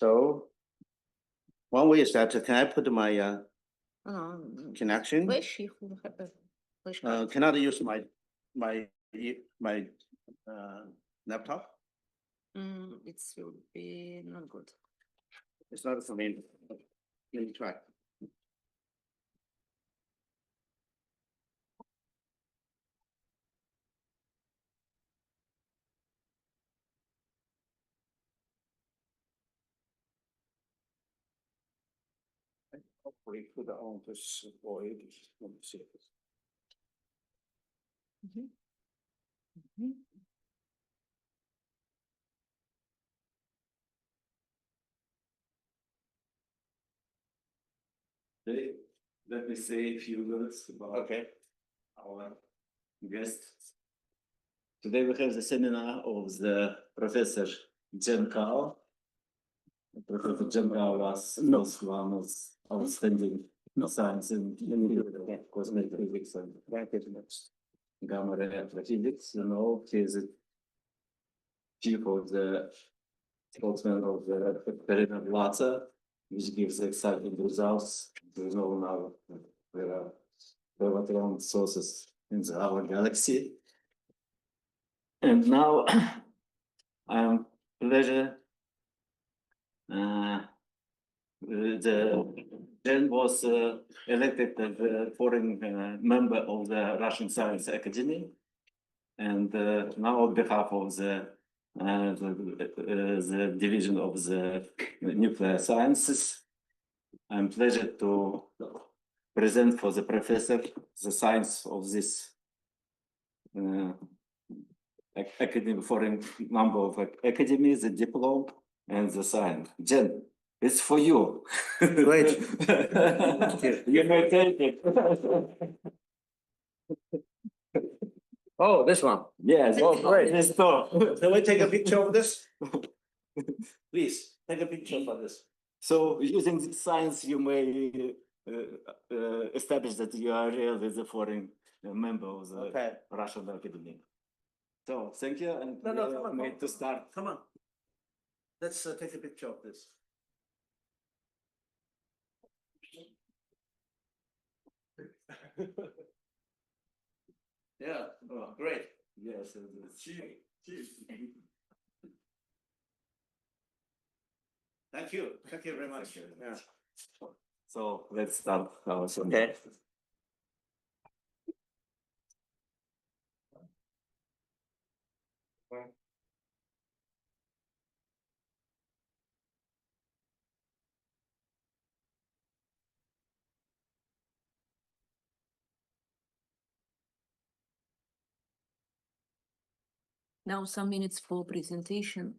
So one way is that can I put my connection? Cannot use my laptop. It will be not good. It's not for me. Let me try. Hopefully put it on this void. Let me see this. Okay, let me say a few words about Okay. our guests. Today we have the seminar of the Professor J.K. Professor J.K. was one of outstanding science in cosmic physics and gamma ray astrophysics. You know, he is the chief of the spokesman of the experiment LATSA, which gives exciting results. We know now there are relevant sources in our galaxy. And now I am pleasure. Jen was elected as a foreign member of the Russian Science Academy, and now on behalf of the division of the nuclear sciences, I'm pleased to present for the professor the science of this academy, foreign number of academies, the diploma and the science. Jen, it's for you. Great. You may take it. Oh, this one. Yes. Oh, great. This too. Can we take a picture of this? Please take a picture of this. So using this science, you may establish that you are really the foreign member of the Russian Academy. So thank you, and come on, made to start. Come on. Let's take a picture of this. Yeah. Oh, great. Yes. Cheers. Thank you. Thank you very much. Yeah. So let's start our session. Okay. Now some minutes for presentation.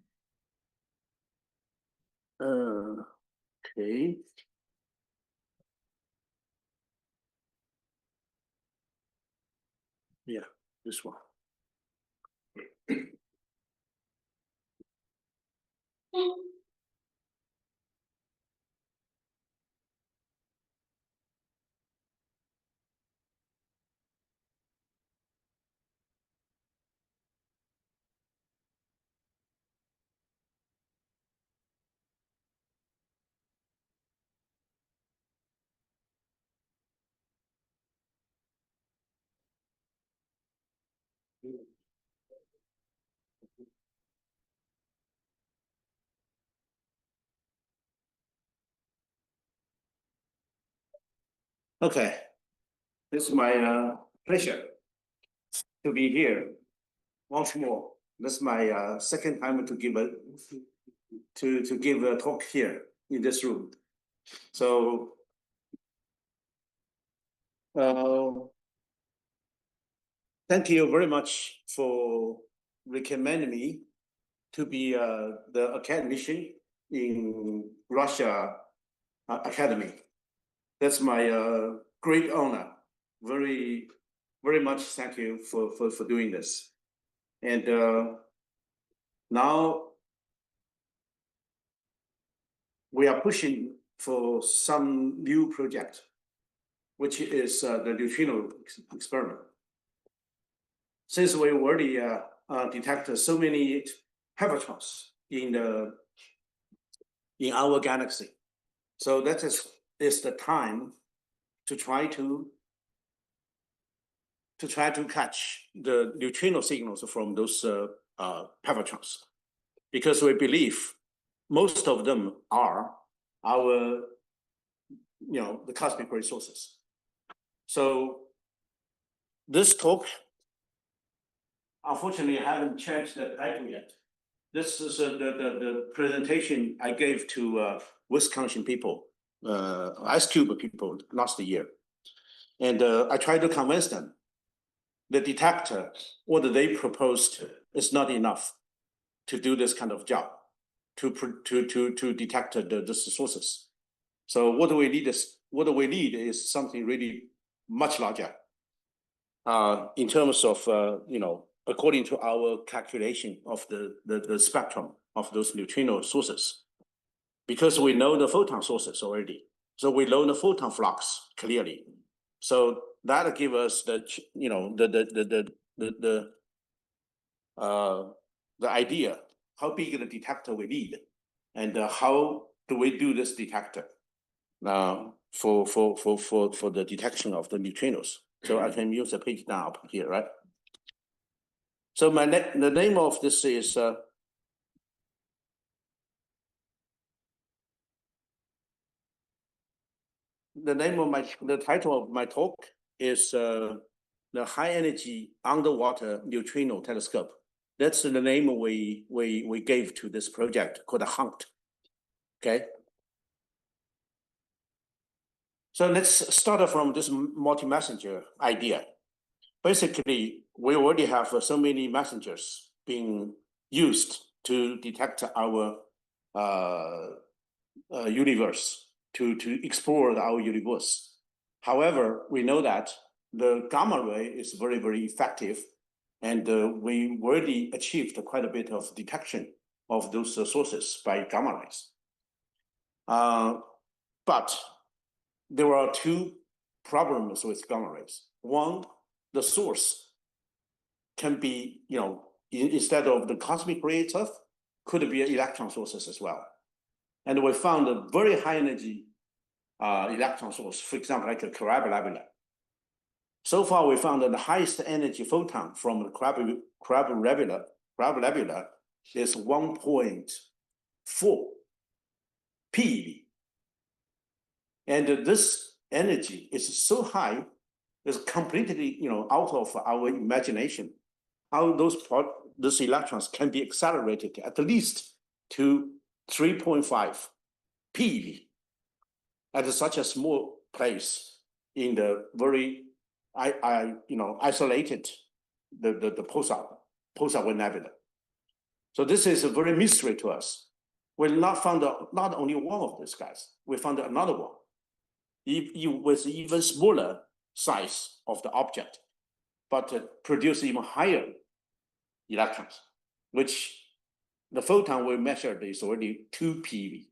Okay. Yeah, this one. Okay, it's my pleasure to be here once more. This is my second time to give a talk here in this room. So thank you very much for recommending me to be the academician in Russia Academy. That's my great honor. Very, very much thank you for doing this. And now we are pushing for some new project, which is the neutrino experiment. Since we already detected so many pepetrons in in our galaxy. So that is the time to try to catch the neutrino signals from those pevatrons, because we believe most of them are our, the cosmic ray sources. So this talk, unfortunately, I haven't changed the title yet. This is the presentation I gave to Wisconsin people, Ice Cube people last year. And I tried to convince them the detector, what they proposed, is not enough to do this kind of job, to detect the sources. So what we need is something really much larger. In terms of according to our calculation of the spectrum of those neutrino sources, because we know the photon sources already, so we know the photon flux clearly. So that gives us the idea how big the detector we need, and how do we do this detector for the detection of the neutrinos. So I can use the page now up here, right? So the name of this is the title of my talk is the High Energy Underwater Neutrino Telescope. That's the name we gave to this project called HUNT. Okay. So let's start from this multi-messenger idea. Basically, we already have so many messengers being used to detect our universe, to explore our universe. However, we know that the gamma ray is very, very effective, and we already achieved quite a bit of detection of those sources by gamma rays. But there are two problems with gamma rays. One, the source can be, instead of the cosmic ray itself, could be electron sources as well. And we found a very high energy electron source, for example, like a parabola. So far, we found that the highest energy photon from the parabola is 1.4 PeV. And this energy is so high, it's completely, out of our imagination, how those electrons can be accelerated at least to 3.5 PeV at such a small place in the very isolated the pulsar nebula. So this is a very mystery to us. We not found not only one of these guys, we found another one with even smaller size of the object, but produce even higher electrons, which the photon we measured is already 2 PeV.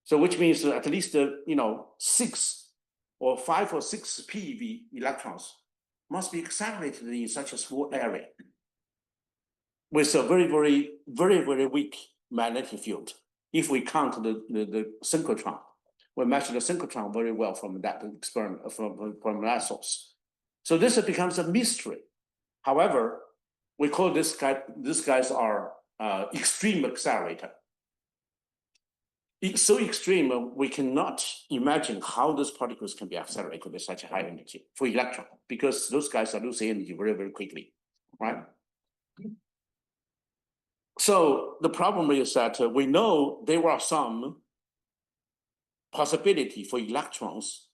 So which means at least 6 or 5 or 6 PeV electrons must be accelerated in such a small area with a very, very, very, very weak magnetic field. If we count the synchrotron, we measure the synchrotron very well from that experiment, from that source. So this becomes a mystery. However, we call these guys are extreme accelerator. It's so extreme, we cannot imagine how those particles can be accelerated with such a high energy for electron, because those guys are losing energy very, very quickly, right? So the problem is that we know there are some possibility for electrons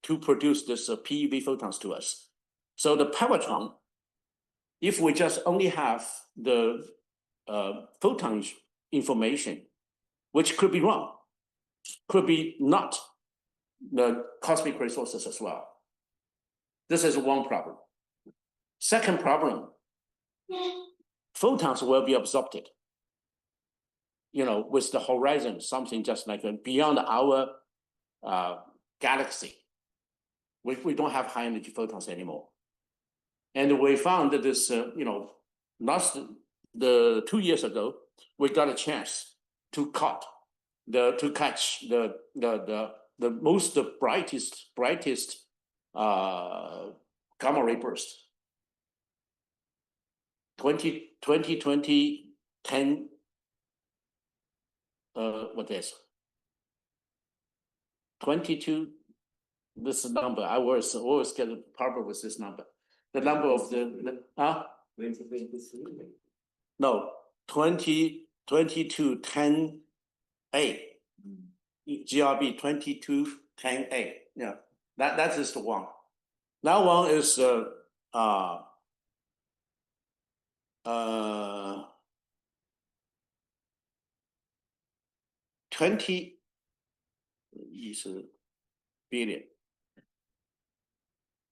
to produce this PeV photons to us. So the pevatron, if we just only have the photon information, which could be wrong, could be not the cosmic ray sources as well. This is one problem. Second problem, photons will be absorbed, with the horizon, something just like beyond our galaxy. We don't have high energy photons anymore. And we found that this, 2 years ago, we got a chance to cut to catch the most brightest gamma ray burst. 10, what is 22? This number I always get a problem with this number. The number of the 2023. no 22 10 A. GRB 22 10 A. Yeah, that is the one. That one is 20 billion.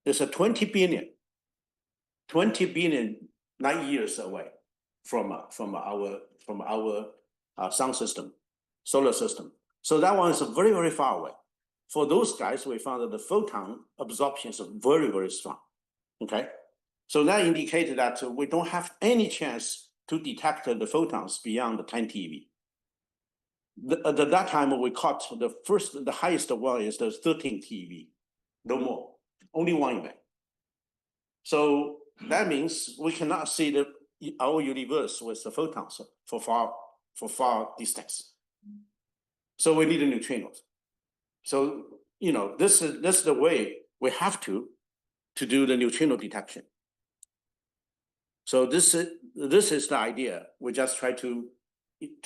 It's a 20 billion light years away from our sun system, solar system. So that one is very, very far away. For those guys, we found that the photon absorption is very, very strong. Okay, so that indicated that we don't have any chance to detect the photons beyond the 10 TeV. At that time, we caught the highest one is the 13 TeV, no more, only one event. So that means we cannot see our universe with the photons for far distance. So we need a neutrinos. So this is the way we have to do the neutrino detection. So this is the idea. We just try to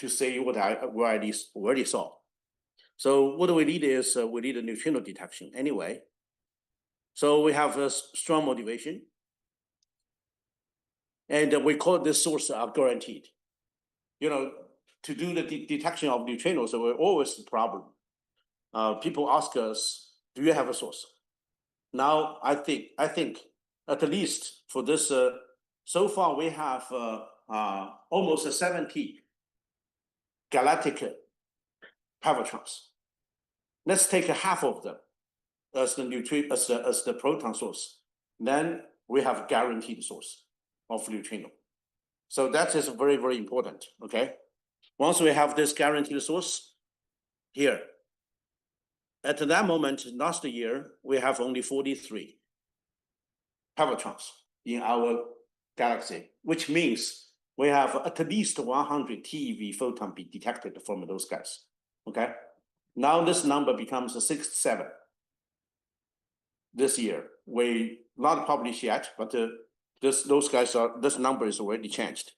say what I already saw. So what we need is we need a neutrino detection anyway. So we have a strong motivation, and we call this source guaranteed. To do the detection of neutrinos, we're always the problem. People ask us, "Do you have a source?" Now I think at least for this, so far we have almost 70 galactic powertrons. Let's take half of them as the proton source. Then we have guaranteed source of neutrino. So that is very, very important. Okay. Once we have this guaranteed source here, at that moment last year we have only 43 powertrons in our galaxy, which means we have at least 100 TeV photon be detected from those guys. Okay, now this number becomes 67 this year. We not published yet, but this number is already changed.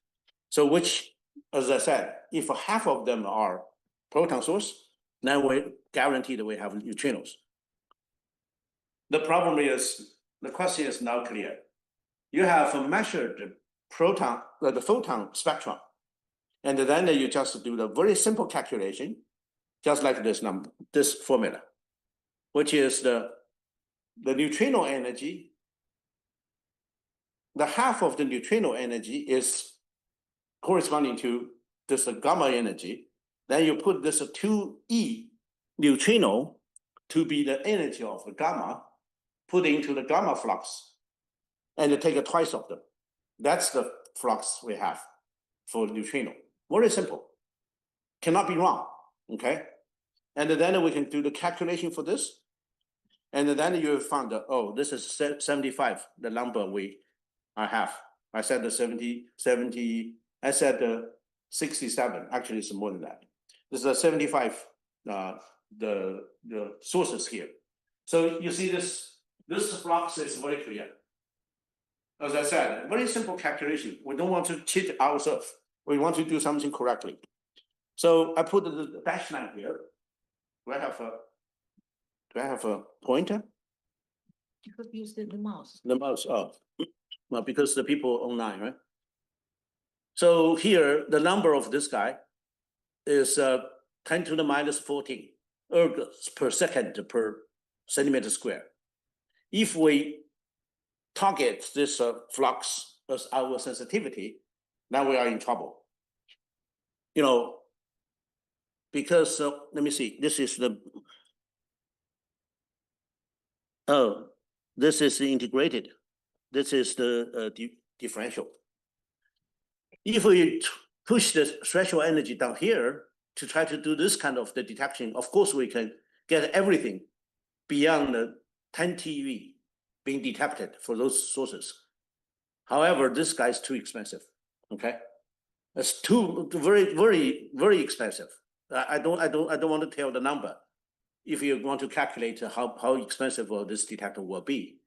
So which, as I said, if half of them are proton source, then we guaranteed we have neutrinos. The problem is, the question is now clear. You have measured the photon spectrum, and then you just do the very simple calculation, just like this number, this formula, which is the neutrino energy. The half of the neutrino energy is corresponding to this gamma energy. Then you put this 2e neutrino to be the energy of the gamma, put into the gamma flux, and you take twice of them. That's the flux we have for neutrino. Very simple. Cannot be wrong. Okay. And then we can do the calculation for this. And then you found that, oh, this is 75, the number I have. I said the 70, I said 67. Actually, it's more than that. This is 75, the sources here. So you see this flux is very clear. As I said, very simple calculation. We don't want to cheat ourselves. We want to do something correctly. So I put the dash line here. Do I have a pointer? You could use the mouse. The mouse, oh. Well, because the people online, right? So here, the number of this guy is 10 to the minus 14 ergs per second per centimeter square. If we target this flux as our sensitivity, now we are in trouble. Because let me see, this is this is integrated. This is the differential. If we push the threshold energy down here, to try to do this kind of the detection, of course, we can get everything beyond the 10 TeV being detected for those sources. However, this guy is too expensive. Okay, it's too very expensive. I don't want to tell the number. If you want to calculate how expensive this detector will be.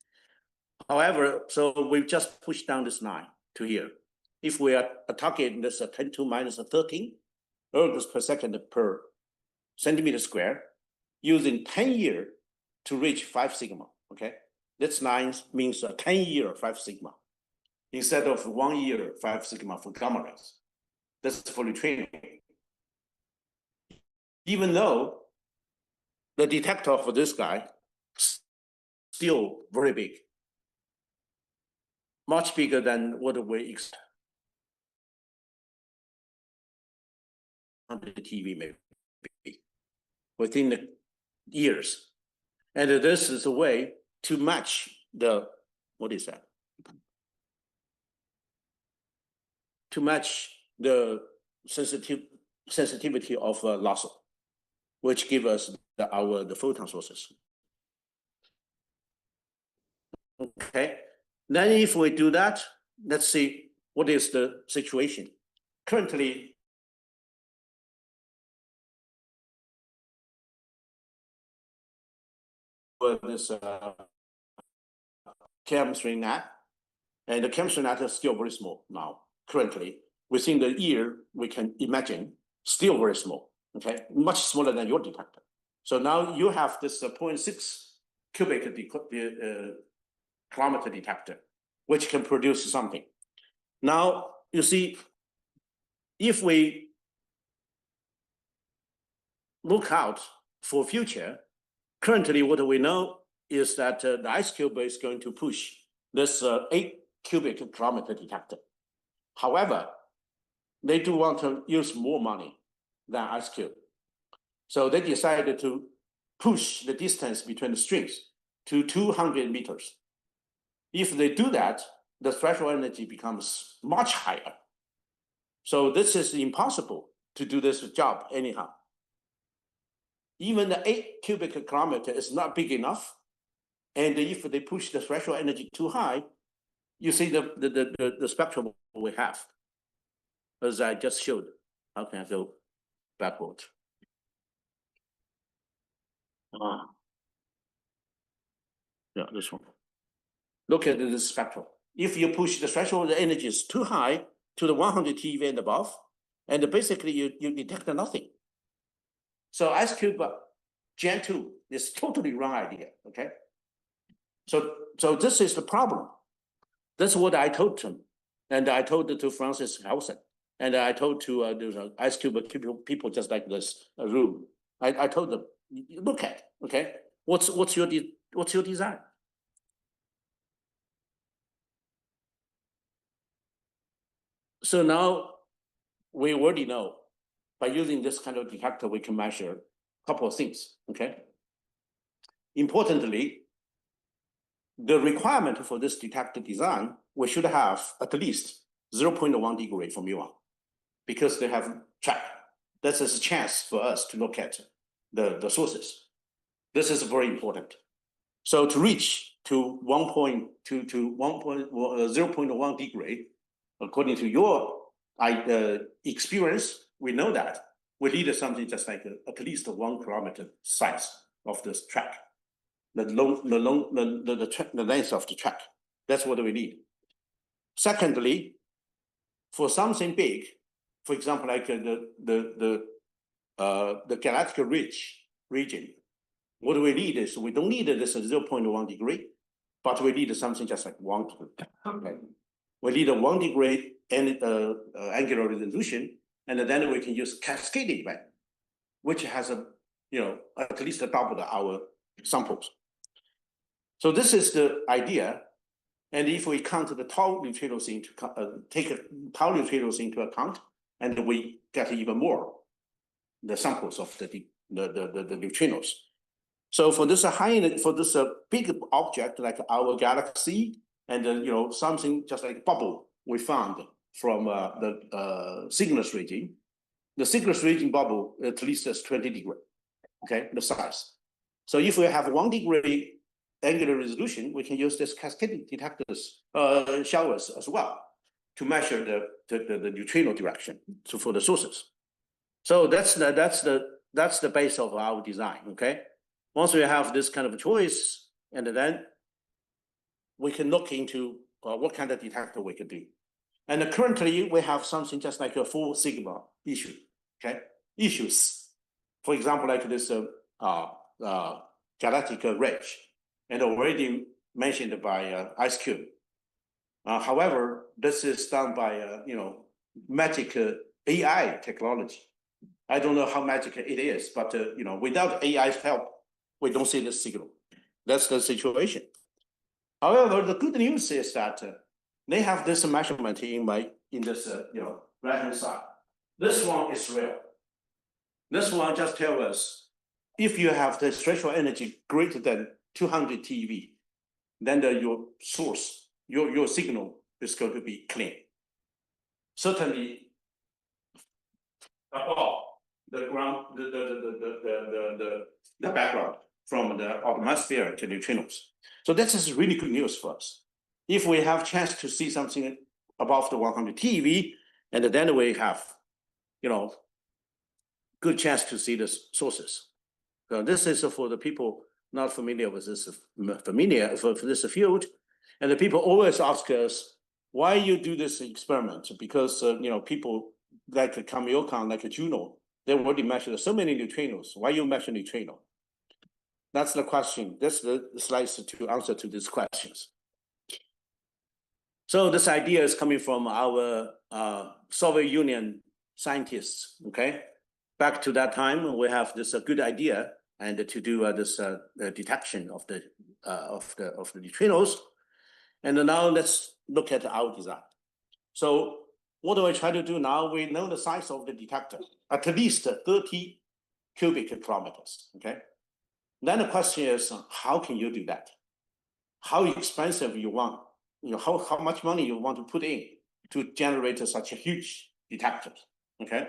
However, so we've just pushed down this line to here. If we are targeting this 10 to minus 13 ergs per second per centimeter square, using 10 years to reach 5 sigma, okay? This line means a 10-year 5 sigma, instead of 1 year 5 sigma for gamma rays. That's for retraining. Even though the detector for this guy still very big, much bigger than what we expect. On the TV maybe within the years, and this is a way to match the what is that? To match the sensitivity of lasso, which give us the photon sources. Okay, then if we do that, let's see what is the situation. Currently, this chemistry net, and the chemistry net is still very small now. Currently, within the year, we can imagine still very small. Okay, much smaller than your detector. So now you have this 0.6 cubic kilometer detector, which can produce something. Now you see, if we look out for future, currently what we know is that the IceCube is going to push this 8 cubic kilometer detector. However, they do want to use more money than IceCube. So they decided to push the distance between the strings to 200 meters. If they do that, the threshold energy becomes much higher. So this is impossible to do this job anyhow. Even the 8 cubic kilometer is not big enough. And if they push the threshold energy too high, you see the spectrum we have, as I just showed. How can I go backward? Yeah, this one. Look at this spectrum. If you push the threshold energy is too high to the 100 TeV and above, and basically you detect nothing. So IceCube Gen 2 is totally wrong idea, okay? So this is the problem. That's what I told him. And I told it to Francis Howson. And I told to IceCube people just like this room. I told them, look at, okay, what's your design? So now we already know by using this kind of detector, we can measure a couple of things, okay? Importantly, the requirement for this detector design, we should have at least 0.1 degree from muon, because they have track. That is a chance for us to look at the sources. This is very important. So to reach to 0.1 degree, according to your experience, we know that we need something just like at least 1 kilometer size of this track. The length of the track. That's what we need. Secondly, for something big, for example, like the galactic ridge region, what we need is we don't need this 0.1 degree, but we need something just like 1 degree. Okay. We need a 1 degree angular resolution, and then we can use cascading event, which has at least double our samples. So this is the idea, and if we count the tau neutrinos take tau neutrinos into account, and we get even more the samples of the neutrinos. So for this big object like our galaxy, and something just like bubble we found from the Cygnus region, the thickness region bubble at least is 20 degrees, okay, the size. So if we have 1 degree angular resolution, we can use this cascading detectors, showers as well to measure the neutrino direction for the sources. So that's the base of our design, okay? Once we have this kind of choice, and then we can look into what kind of detector we could do. And currently we have something just like a 4 sigma issue, okay? Issues, for example, like this galactic ridge, and already mentioned by Ice Cube. However, this is done by magic AI technology. I don't know how magic it is, but without AI's help, we don't see this signal. That's the situation. However, the good news is that they have this measurement in this right-hand side. This one is real. This one just tells us if you have the threshold energy greater than 200 TeV, then your source, your signal is going to be clean. Certainly, above the ground, the background from the atmosphere to neutrinos. So this is really good news for us. If we have chance to see something above the 100 TeV, and then we have, good chance to see the sources. So this is for the people not familiar with this, for this field, and the people always ask us, why you do this experiment? Because people like Kamiokan, like Juno, they already measured so many neutrinos. Why you measure neutrino? That's the question. That's the slides to answer to these questions. So this idea is coming from our Soviet Union scientists. Okay, back to that time, we have this good idea and to do this detection of the neutrinos. And now let's look at our design. So what do I try to do now? We know the size of the detector, at least 30 cubic kilometers. Okay. Then the question is, how can you do that? How expensive you want? How much money you want to put in to generate such a huge detector? Okay.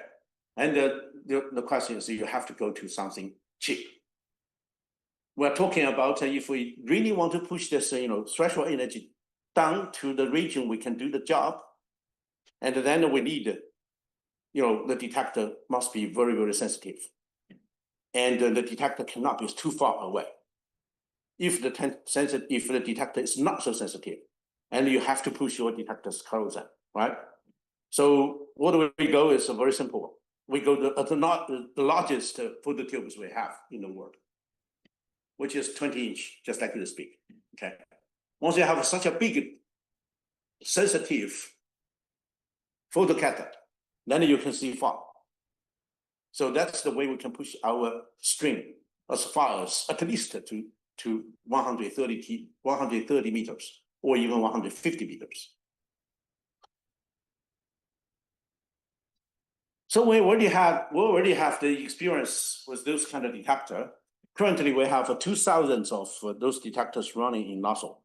And the question is, you have to go to something cheap. We're talking about if we really want to push this, threshold energy down to the region we can do the job, and then we need, the detector must be very, very sensitive, and the detector cannot be too far away. If the detector is not so sensitive, and you have to push your detectors closer, right? So what do we go is very simple. We go to the largest phototubes we have in the world, which is 20-inch, just like this big. Okay. Once you have such a big, sensitive photocathode, then you can see far. So that's the way we can push our string as far as at least to 130 meters or even 150 meters. So we already have the experience with those kind of detector. Currently, we have 2,000 of those detectors running in NASA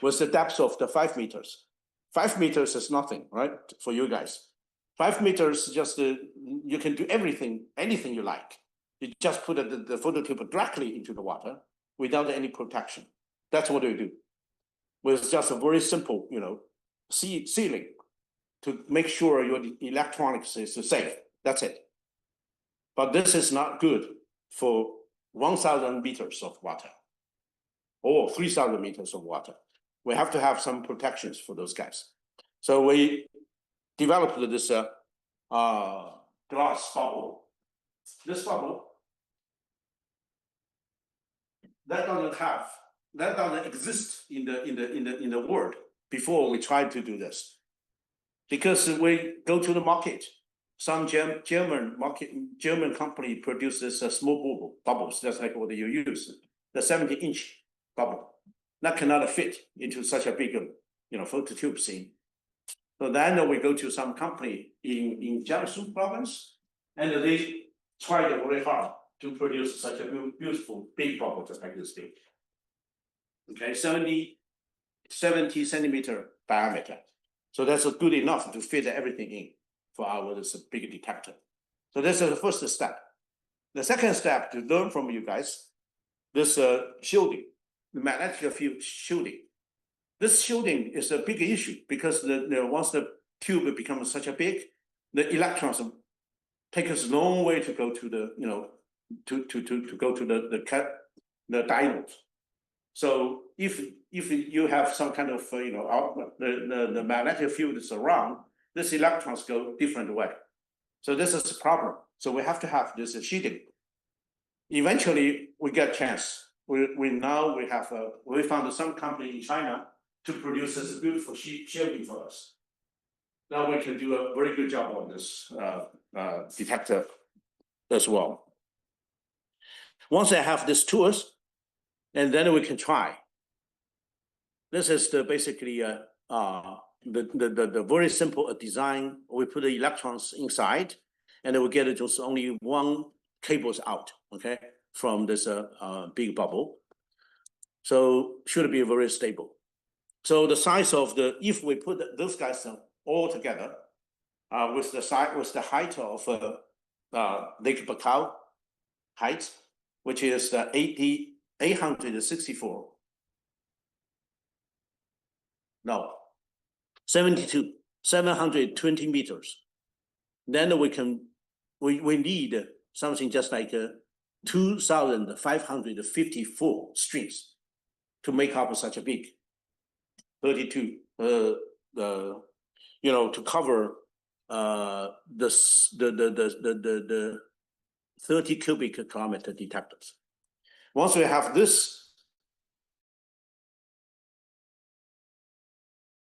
with the depth of the 5 meters. 5 meters is nothing, right, for you guys. 5 meters, just you can do anything you like. You just put the phototube directly into the water without any protection. That's what we do. With just a very simple, sealing to make sure your electronics is safe. That's it. But this is not good for 1,000 meters of water or 3,000 meters of water. We have to have some protections for those guys. So we developed this glass bubble. This bubble that doesn't exist in the world before we tried to do this, because we go to the market. Some German company produces small bubbles, just like what you use, the 70-inch bubble that cannot fit into such a big phototube scene. So then we go to some company in Jiangsu province, and they tried very hard to produce such a beautiful big bubble, just like this big. Okay, 70 centimeter diameter. So that's good enough to fit everything in. for our this big detector. So this is the first step. The second step to learn from you guys, this shielding, the magnetic field shielding. This shielding is a big issue because once the tube becomes such a big, the electrons take us a long way to go to the to go to the diodes. So if you have some kind of the magnetic field is around, these electrons go different way. So this is a problem. So we have to have this shielding. Eventually, we get a chance. We found some company in China to produce this beautiful shielding for us. Now we can do a very good job on this detector as well. Once I have these tools, and then we can try. This is basically the very simple design. We put the electrons inside, and we get just only one cables out, okay, from this big bubble. So should be very stable. So the size of if we put those guys all together, with the height of Lake Baikal height, which is 864. No, 720 meters. Then we need something just like 2,554 strings to make up such a big 32. To cover the 30 cubic kilometer detectors. Once we have this,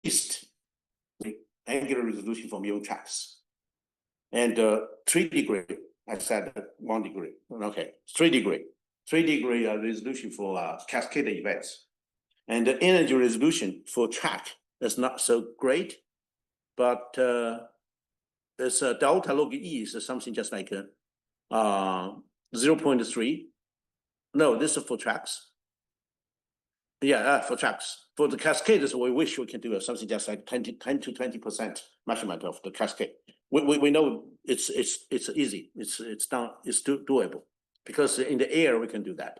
the angular resolution for mu tracks, and 3 degree. I said 1 degree. Okay, 3 degree. 3 degree resolution for cascade events, and the energy resolution for track is not so great, but it's delta log E is something just like 0.3. No, this is for tracks. Yeah, for tracks. For the cascades, we wish we can do something just like 10 to 20% measurement of the cascade. We know it's easy. It's done. It's doable because in the air we can do that.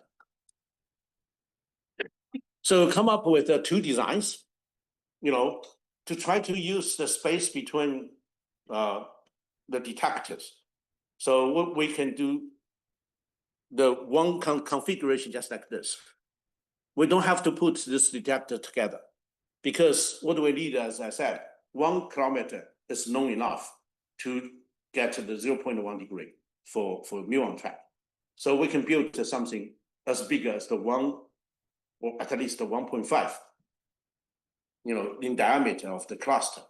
So come up with 2 designs, to try to use the space between the detectors. So what we can do, the one configuration just like this. We don't have to put this detector together because what we need, as I said, 1 kilometer is long enough to get to the 0.1 degree for muon track. So we can build something as big as the 1, or at least the 1.5, in diameter of the cluster.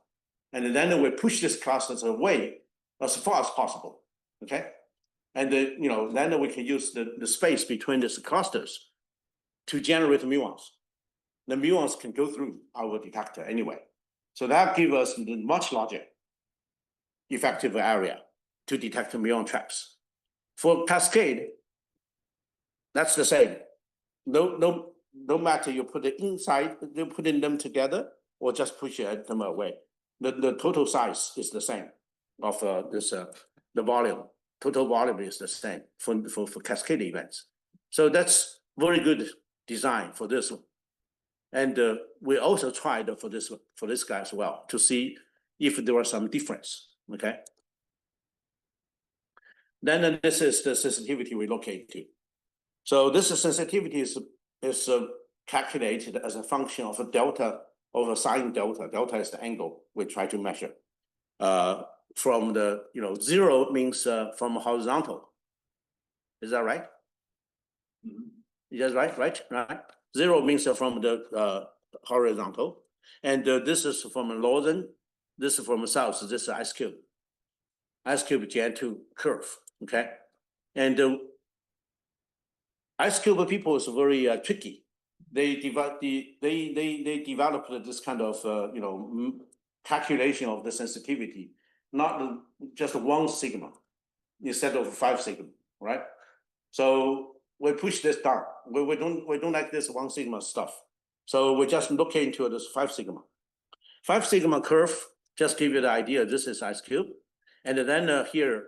And then we push this clusters away as far as possible, okay? And then we can use the space between these clusters to generate muons. The muons can go through our detector anyway. So that gives us a much larger effective area to detect muon tracks. For cascade, that's the same. No matter you put it inside, you put them together, or just push them away. The total size is the same of the volume. Total volume is the same for cascade events. So that's very good design for this one. And we also tried for this guy as well to see if there was some difference. Okay. Then this is the sensitivity we look into. So this sensitivity is calculated as a function of a delta over sine delta. Delta is the angle we try to measure. From the 0 means from horizontal. Is that right? Yes, right. 0 means from the horizontal, and this is from northern. This is from south. This is ice cube. Ice cube J2 curve. Okay, and ice cube people is very tricky. They developed this kind of calculation of the sensitivity, not just 1 sigma instead of 5 sigma, right? So we push this down. We don't like this 1 sigma stuff. So we just look into this 5 sigma. 5 sigma curve just give you the idea. This is ice cube, And then here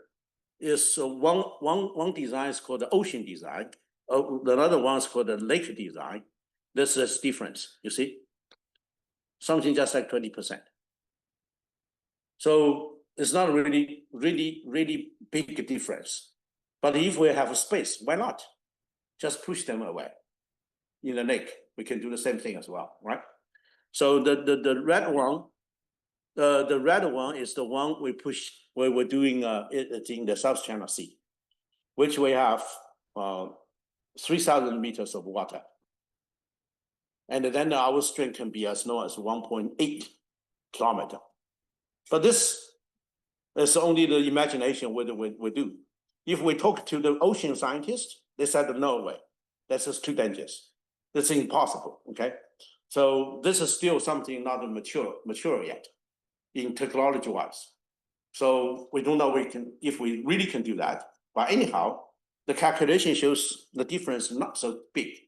is one design is called the ocean design. Another one is called the lake design. This is difference, you see? Something just like 20%. So it's not really big difference. But if we have a space, why not? Just push them away. In the lake, we can do the same thing as well, right? So the red one, the red one is the one we push where we're doing it in the South China Sea, which we have 3,000 meters of water. And then our stream can be as low as 1.8 kilometer. But this is only the imagination we do. If we talk to the ocean scientists, they said, no way, this is too dangerous. This is impossible, okay? So this is still something not mature yet in technology-wise. So we don't know if we really can do that. But anyhow, the calculation shows the difference not so big.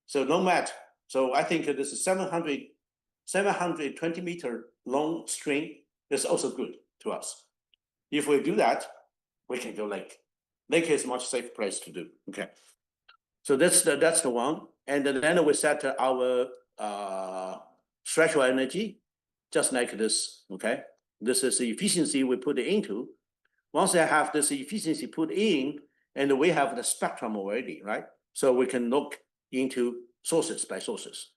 So no matter, so I think this is 720 meter long string is also good to us. If we do that, we can go lake. Lake is a much safer place to do, okay? So that's the one. And then we set our threshold energy, just like this, okay? This is the efficiency we put into. Once I have this efficiency put in, and we have the spectrum already, right? So we can look into sources by sources.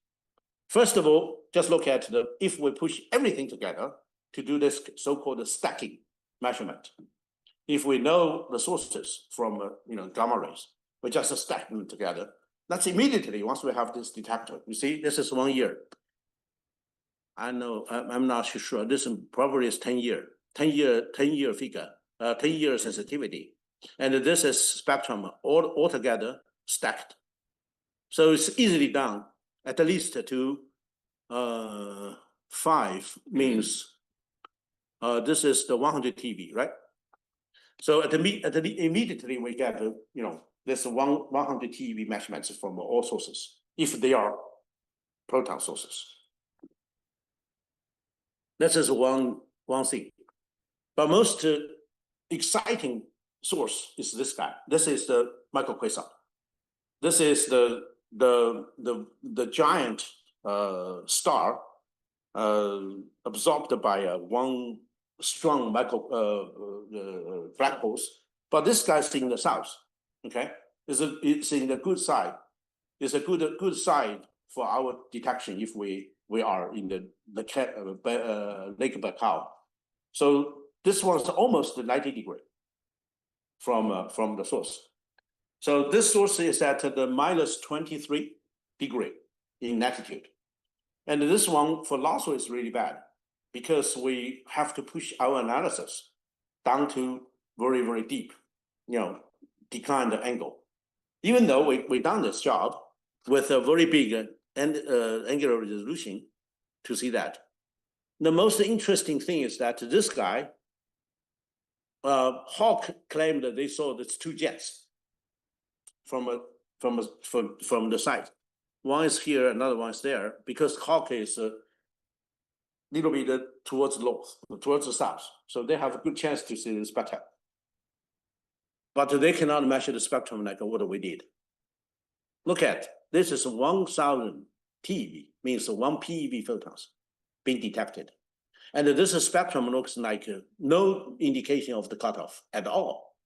First of all, just look at if we push everything together to do this so-called stacking measurement. If we know the sources from gamma rays, we just stack them together. That's immediately once we have this detector. You see, this is 1 year. I know, I'm not sure. This probably is 10 year figure, 10-year sensitivity. And this is spectrum all together stacked. So it's easily done, at least to 5 means this is the 100 TeV, right? So immediately we get this 100 TeV measurements from all sources, if they are proton sources. This is one thing. But most exciting source is this guy. This is the microquasar. This is the giant star absorbed by one strong black holes. But this guy's in the south. Okay, it's in the good side. It's a good side for our detection if we are in the Lake Baikal. So this one's almost 90 degrees from the source. So this source is at the minus 23 degree in latitude. And this one for LASO is really bad because we have to push our analysis down to very, very deep, decline the angle. Even though we done this job with a very big angular resolution to see that. The most interesting thing is that this guy, Hawk claimed that they saw these 2 jets from the site. One is here, another one is there, because Hawk is a little bit towards the north, towards the south. So they have a good chance to see the spectrum. But they cannot measure the spectrum like what we did. Look at, this is 1,000 TeV, means 1 PeV photons being detected. And this spectrum looks like no indication of the cutoff at all,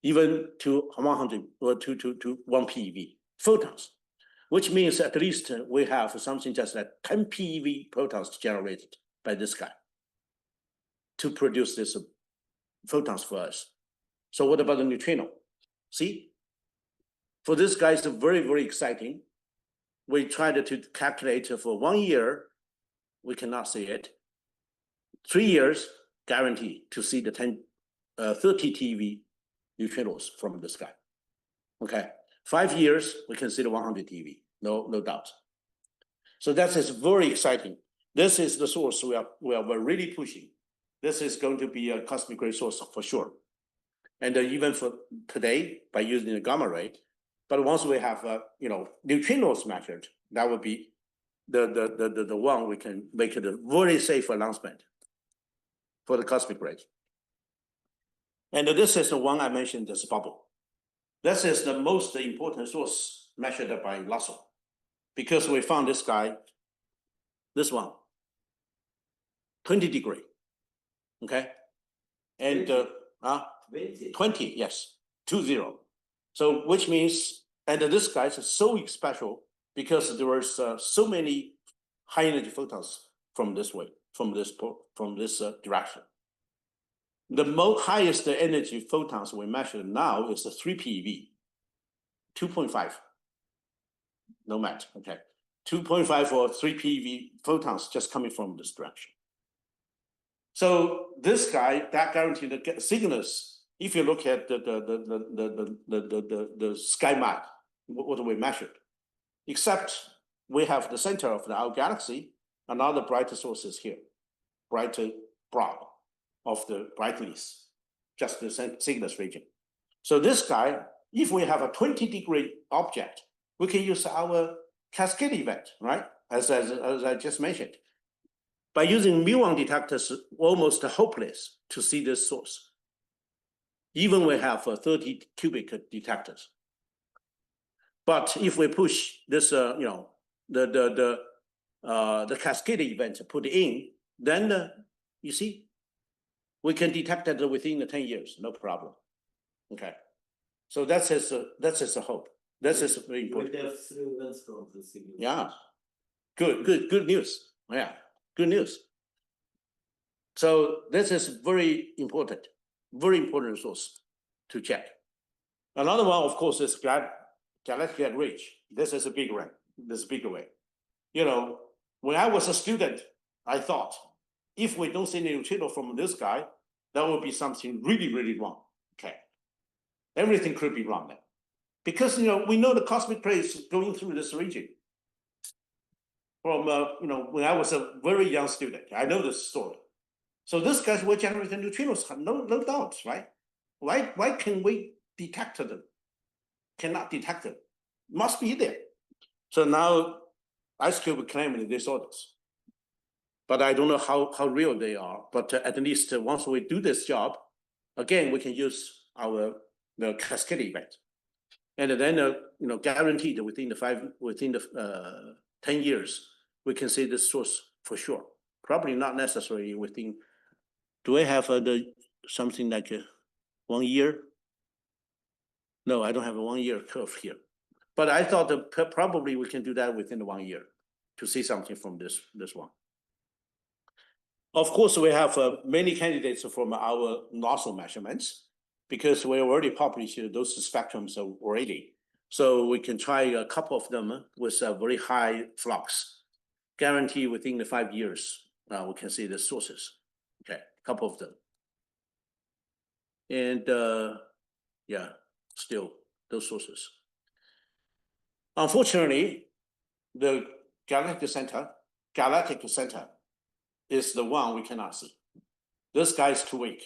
even to 100 or to 1 PeV photons, which means at least we have something just like 10 PeV protons generated by this guy to produce this photons for us. So what about the neutrino? See, for this guy, it's very, very exciting. We tried to calculate for 1 year, we cannot see it. 3 years, guarantee to see the 30 TeV neutrinos from the sky. Okay, 5 years, we can see the 100 TeV, no doubt. So that is very exciting. This is the source we're really pushing. This is going to be a cosmic ray source for sure. And even for today, by using the gamma ray, but once we have neutrinos measured, that would be the one we can make it a very safe announcement for the cosmic rays. And this is the one I mentioned, this bubble. This is the most important source measured by Lasso, because we found this guy, this one, 20 degree, okay? And 20, yes, 20. So which means, and this guy is so special because there was so many high energy photons from this way, from this direction. The highest energy photons we measure now is the 3 PeV, 2.5. No matter, okay. 2.5 or 3 PeV photons just coming from this direction. So this guy, that guaranteed the signals. If you look at the sky map, what we measured, except we have the center of our galaxy, another brighter source is here, brighter broad of the brightness, just the Cygnus region. So this guy, if we have a 20-degree object, we can use our cascade event, right? As I just mentioned. By using muon detectors, almost hopeless to see this source. Even we have 30 cubic detectors. But if we push this, the cascade event put in, then you see, we can detect it within 10 years, no problem. Okay, so that's his hope. That's his very important. We have 3 events from the signal. Yeah, good news. Yeah, good news. So this is very important source to check. Another one, of course, is galactic at ridge. This is a big one. This bigger way. You know, when I was a student, I thought if we don't see any neutrino from this guy, that would be something really, really wrong. Okay, everything could be wrong then, because we know the cosmic rays going through this region. From when I was a very young student, I know this story. So these guys will generate the neutrinos, no doubt, right? Why can we detect them? Cannot detect them. Must be there. So now IceCube claiming these orders. But I don't know how real they are. But at least once we do this job, again, we can use the cascade event. And then guaranteed within the 10 years, we can see this source for sure. Probably not necessarily within. Do I have something like 1 year? No, I don't have a 1 year curve here. But I thought that probably we can do that within 1 year to see something from this one. Of course, we have many candidates from our nozzle measurements because we already published those spectrums already. So we can try a couple of them with a very high flux. Guarantee within the 5 years, we can see the sources. Okay, a couple of them. And yeah, still those sources. Unfortunately, the galactic center is the one we cannot see. This guy is too weak.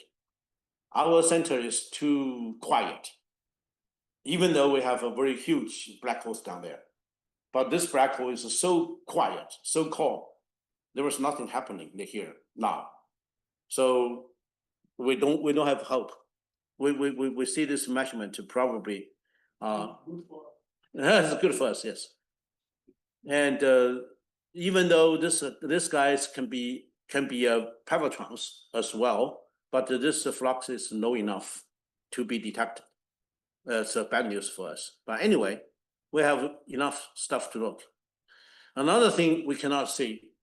Our center is too quiet, even though we have a very huge black holes down there. But this black hole is so quiet, so calm. There was nothing happening here now. So we don't have hope. We see this measurement to probably it's good for us, yes. And even though this guys can be pevotrons as well, but this flux is low enough to be detected. That's bad news for us. But anyway, we have enough stuff to look. Another thing we cannot see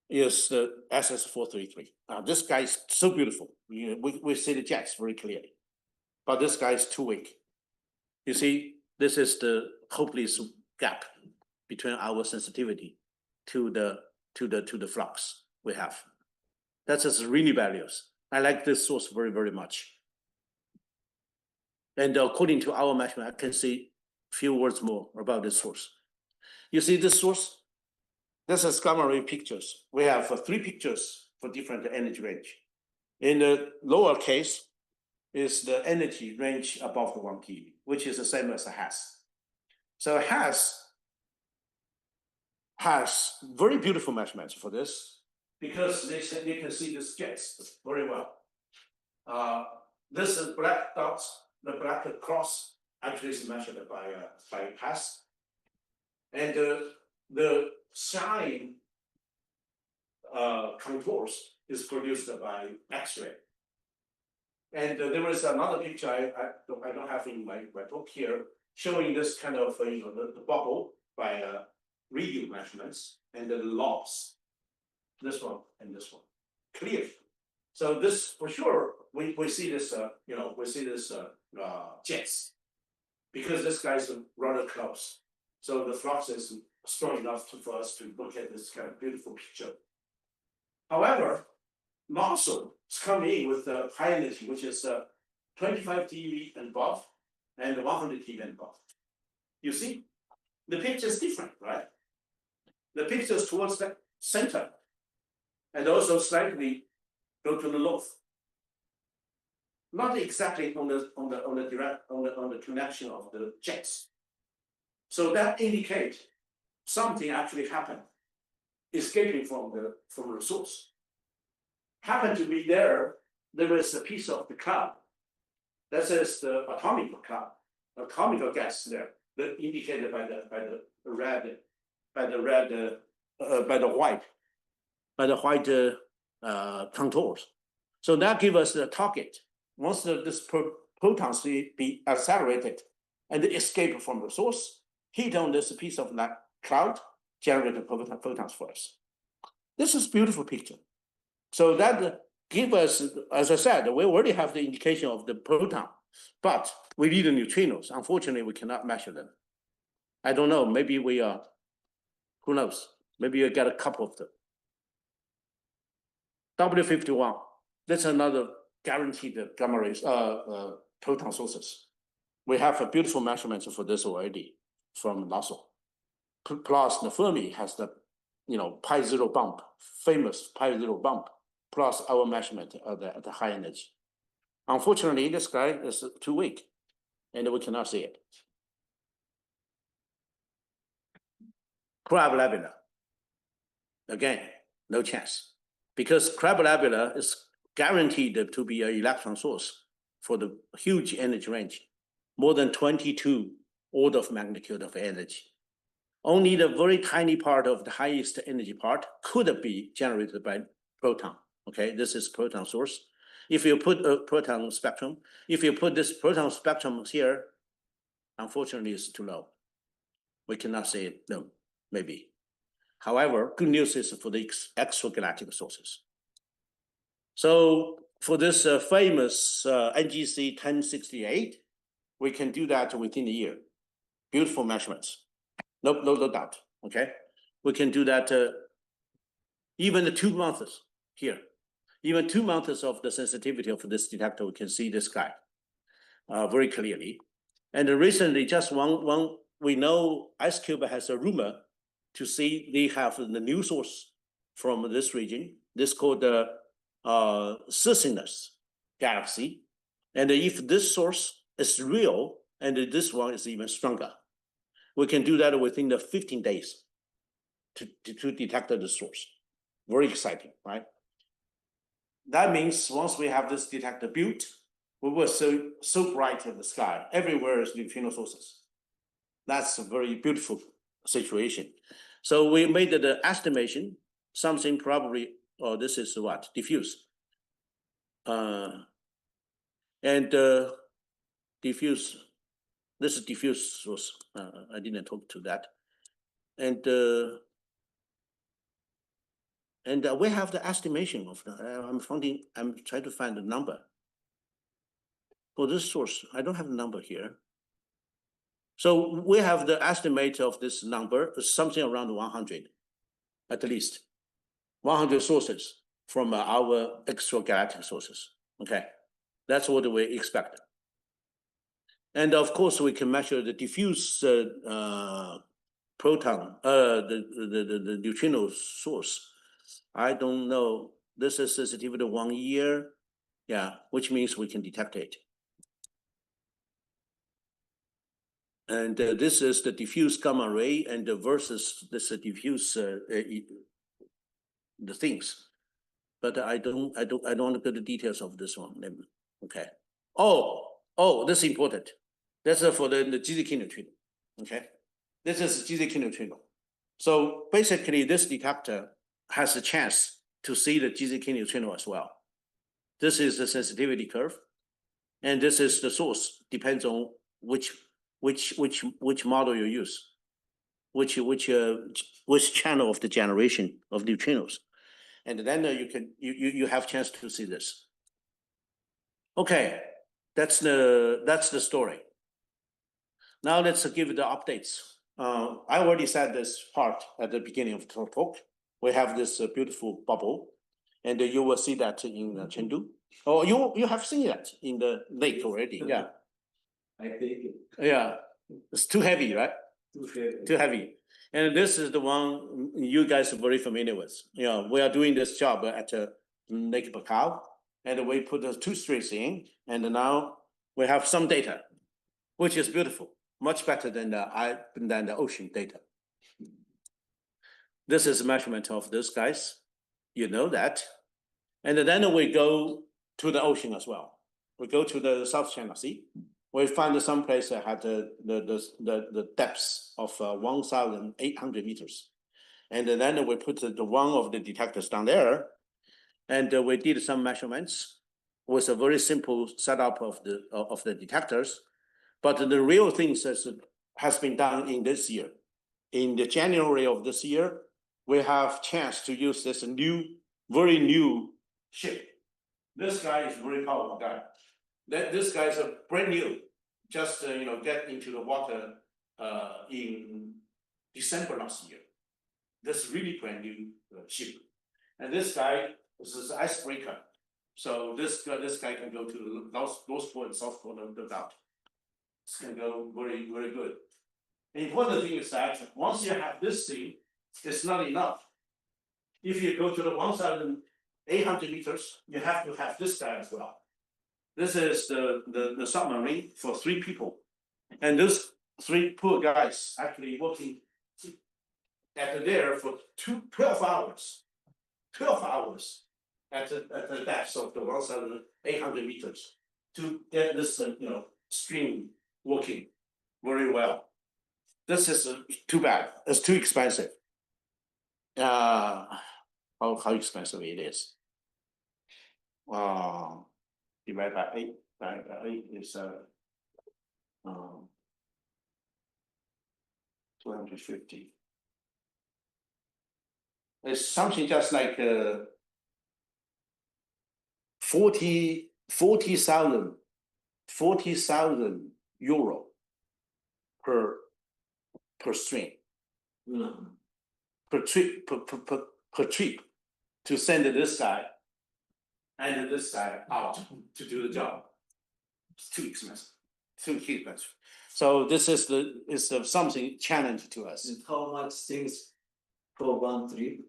is the SS433. This guy is so beautiful. We see the jets very clearly, but this guy is too weak. You see, this is the hopeless gap between our sensitivity to the flux we have. That's just really bad news. I like this source very, very much. And according to our measurement, I can see a few words more about this source. You see this source? This is gamma ray pictures. We have 3 pictures for different energy range. In the lower case is the energy range above the 1 PeV, which is the same as a HASS. So HASS has very beautiful measurements for this because they can see these jets very well. this is black dots, the black cross actually is measured by pass. And the shine contours is produced by X-ray. And there was another picture I don't have in my book here, showing this kind of the bubble by radio measurements and the loss. This one and this one, clear. So this for sure we see this we see this jets, because this guy's rather close. So the flux is strong enough for us to look at this kind of beautiful picture. However, nozzle is coming in with the high energy, which is 25 TeV and above and 100 TeV and above. You see, the picture is different, right? The picture is towards the center, and also slightly go to the north. Not exactly on the connection of the jets. So that indicates something actually happened, escaping from the source. Happened to be there. There is a piece of the cloud. That is the atomic cloud, atomic gas there, that indicated by the white contours. So that gives us the target. Once this protons be accelerated and escape from the source, hit on this piece of that cloud, generate the photons for us. This is a beautiful picture. So that gives us, as I said, we already have the indication of the proton, but we need the neutrinos. Unfortunately, we cannot measure them. I don't know, maybe we are, who knows? Maybe you get a couple of them. W51, that's another guaranteed gamma rays, proton sources. We have a beautiful measurement for this already from NASA. Plus the Fermi has the, pi zero bump, famous pi zero bump, plus our measurement at the high energy. Unfortunately, this guy is too weak, and we cannot see it. Crab Labula. Again, no chance, because Crab Labula is guaranteed to be an electron source for the huge energy range, more than 22 order of magnitude of energy. Only the very tiny part of the highest energy part could be generated by proton. Okay, this is proton source. If you put a proton spectrum, if you put this proton spectrum here, unfortunately, it's too low. We cannot say it, no, maybe. However, good news is for the extragalactic sources. So for this famous NGC 1068, we can do that within a year. Beautiful measurements, no doubt, okay? We can do that even the 2 months here. Even 2 months of the sensitivity of this detector, we can see this guy very clearly. And recently, just one, we know IceCube has a rumor to see they have the new source from this region. This called the Circinus galaxy. And if this source is real, and this one is even stronger, we can do that within the 15 days to detect the source. Very exciting, right? That means once we have this detector built, we will so bright in the sky. Everywhere is neutrino sources. That's a very beautiful situation. So we made the estimation, something probably, this is what? Diffuse. Diffuse, this is diffuse source. I didn't talk to that. And we have the estimation of the, I'm trying to find the number. For this source, I don't have the number here. So we have the estimate of this number, something around 100, at least. 100 sources from our extragalactic sources, okay? That's what we expect. And of course, we can measure the diffuse proton, the neutrino source. I don't know, this is sensitivity 1 year, yeah, which means we can detect it. And this is the diffuse gamma ray, and versus this diffuse the things. But I don't want to go to the details of this one. Okay. Oh, this is important. That's for the GZK neutrino. Okay, this is GZK neutrino. So basically, this detector has a chance to see the GZK neutrino as well. This is the sensitivity curve, and this is the source. Depends on which model you use, which channel of the generation of neutrinos, and then you have chance to see this. Okay, that's the story. Now let's give the updates. I already said this part at the beginning of the talk. We have this beautiful bubble, and you will see that in Chengdu. Oh, you have seen that in the lake already. Yeah. I think Yeah, it's too heavy, right? Too heavy. And this is the one you guys are very familiar with. You know, we are doing this job at Lake Baikal, and we put the 2 strings in, and now we have some data, which is beautiful, much better than the ocean data. This is a measurement of those guys. You know that. And then we go to the ocean as well. We go to the South China Sea. We find some place that had the depths of 1,800 meters. And then we put the one of the detectors down there, and we did some measurements with a very simple setup of the detectors. But the real thing has been done in this year. In the January of this year, we have chance to use this very new ship. This guy is a very powerful guy. This guy is a brand new, just get into the water in December last year. This really brand new ship, and this guy is an icebreaker. So this guy can go to the North Pole and South Pole, no doubt. It's gonna go very, very good. The important thing is that once you have this thing, it's not enough. If you go to the 1,800 meters, you have to have this guy as well. This is the submarine for 3 people. And those 3 poor guys actually working at there for 12 hours. 12 hours at the depth of the 1,800 meters to get this stream working very well. This is too bad. It's too expensive. How expensive it is. Divided by 8 is 250. It's something just like 40,000 euro per stream. Per trip to send this guy and this guy out to do the job. It's too expensive. Too expensive. So this is something challenge to us. And how much things for one trip?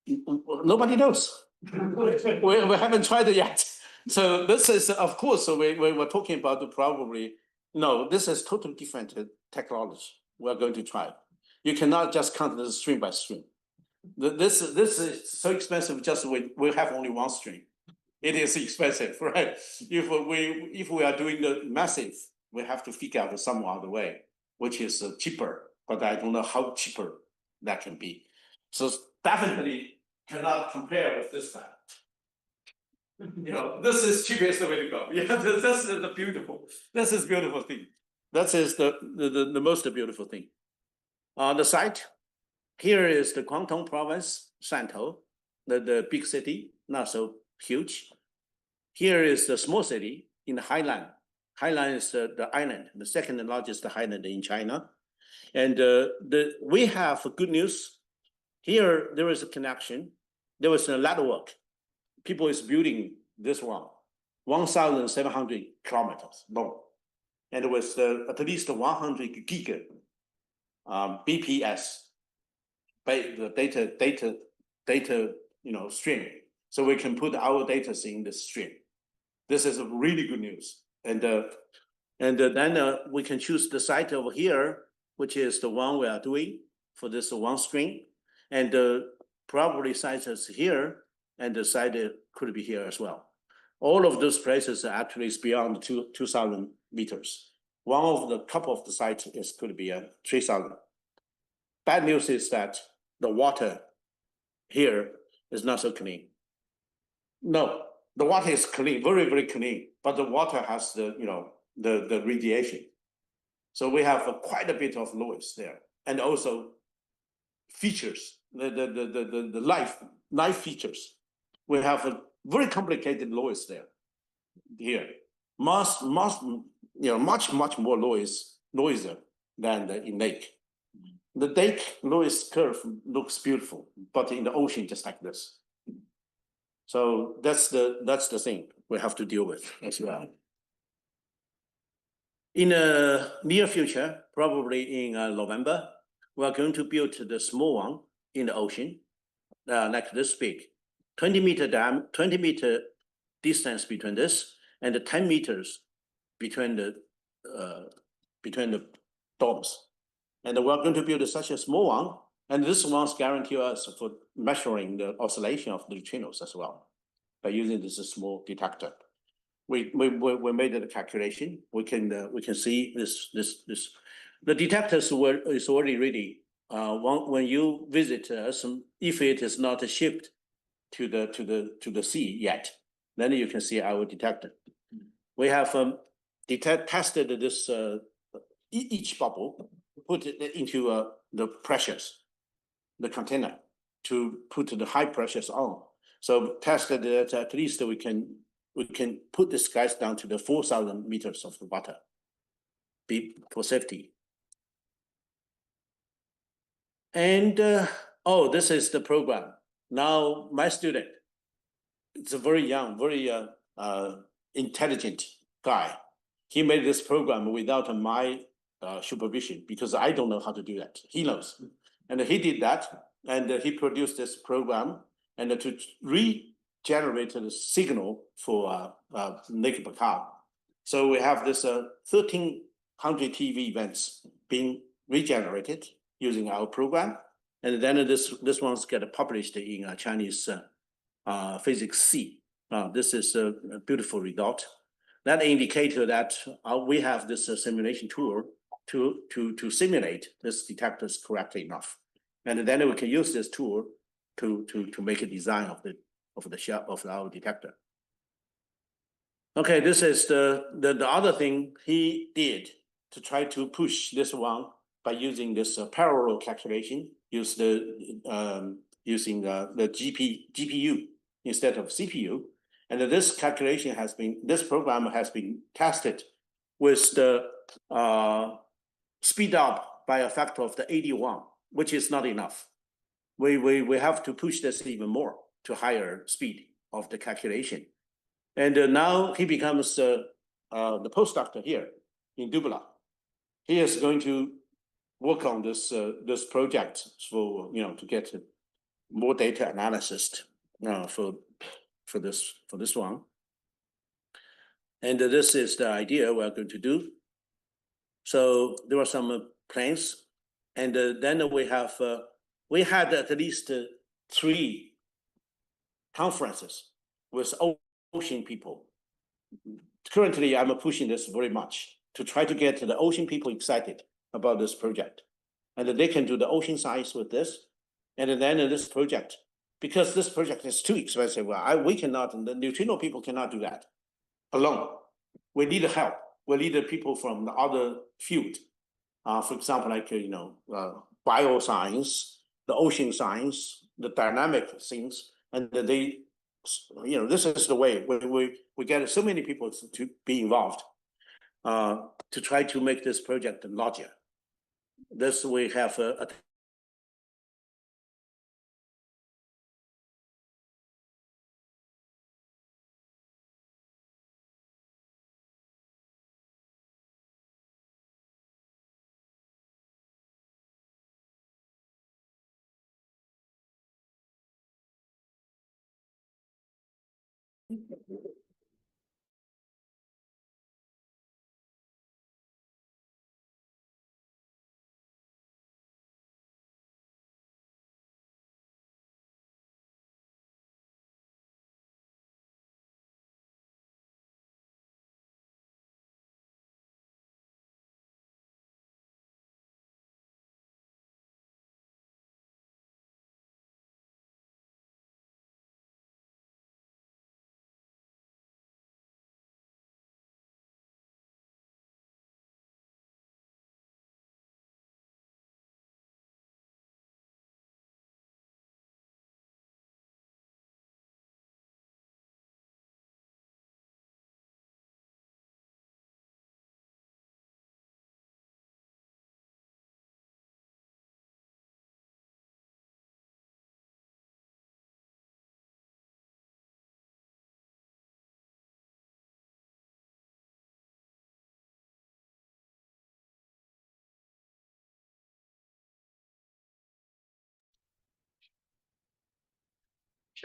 Nobody knows. we haven't tried it yet. So this is, of course, we were talking about probably, no, this is totally different technology we're going to try. You cannot just count the stream by stream. This is so expensive, just we have only 1 stream. It is expensive, right? If we are doing the massive, we have to figure out some other way, which is cheaper, but I don't know how cheaper that can be. So definitely cannot compare with this guy. This is cheapest way to go. Yeah, this is the beautiful. This is beautiful thing. That is the most beautiful thing. The site here is the Guangdong province, Shantou, the big city, not so huge. Here is the small city in the Hainan. Hainan is the island, the second largest island in China. And we have good news. Here, there is a connection. There was a lot of work. People is building this one, 1,700 kilometers long. And with at least 100 gig BPS, the data streaming. So we can put our data in the stream. This is really good news. And then we can choose the site over here, which is the one we are doing for this 1 stream. And probably site is here, and the site could be here as well. All of those places are actually is beyond 2,000 meters. One of the couple of the sites could be 3,000. Bad news is that the water here is not so clean. No, the water is clean, very, very clean, but the water has the radiation. So we have quite a bit of noise there, and also features, the life features. We have a very complicated noise there. Here, much more noisier than in lake. The lake noise curve looks beautiful, but in the ocean, just like this. So that's the thing we have to deal with as well. In the near future, probably in November, we are going to build the small one in the ocean, like this big, 20 meter distance between this and 10 meters between the domes. And we're going to build such a small one, and this one's guarantee us for measuring the oscillation of the neutrinos as well by using this small detector. We made the calculation. We can see this. The detectors is already ready. When you visit us, if it is not shipped to the sea yet, then you can see our detector. We have tested this each bubble, put it into the pressures, the container, to put the high pressures on. So tested that at least we can put this guys down to the 4,000 meters of the water, for safety. And this is the program. Now my student, it's a very young, very intelligent guy. He made this program without my supervision because I don't know how to do that. He knows, and he did that, and he produced this program and to regenerate the signal for Lake Baikal. So we have this 1,300 TV events being regenerated using our program, and then this one's get published in Chinese Physics C. This is a beautiful result. That indicates that we have this simulation tool to simulate this detectors correctly enough, and then we can use this tool to make a design of our detector. Okay, this is the other thing he did to try to push this one by using this parallel calculation, using the GPU instead of CPU. And this program has been tested with the speed up by a factor of the 81, which is not enough. We have to push this even more to higher speed of the calculation. And now he becomes the postdoctor here in Dubla. He is going to work on this project for to get more data analysis for this one. And this is the idea we're going to do. So there are some plans, and then we had at least 3 conferences with ocean people. Currently, I'm pushing this very much to try to get the ocean people excited about this project, and they can do the ocean science with this, and then this project, because this project is too expensive. We cannot, and the neutrino people cannot do that alone. We need help. We need the people from the other field. For example, like bioscience, the ocean science, the dynamic things, and this is the way we get so many people to be involved to try to make this project larger. This we have a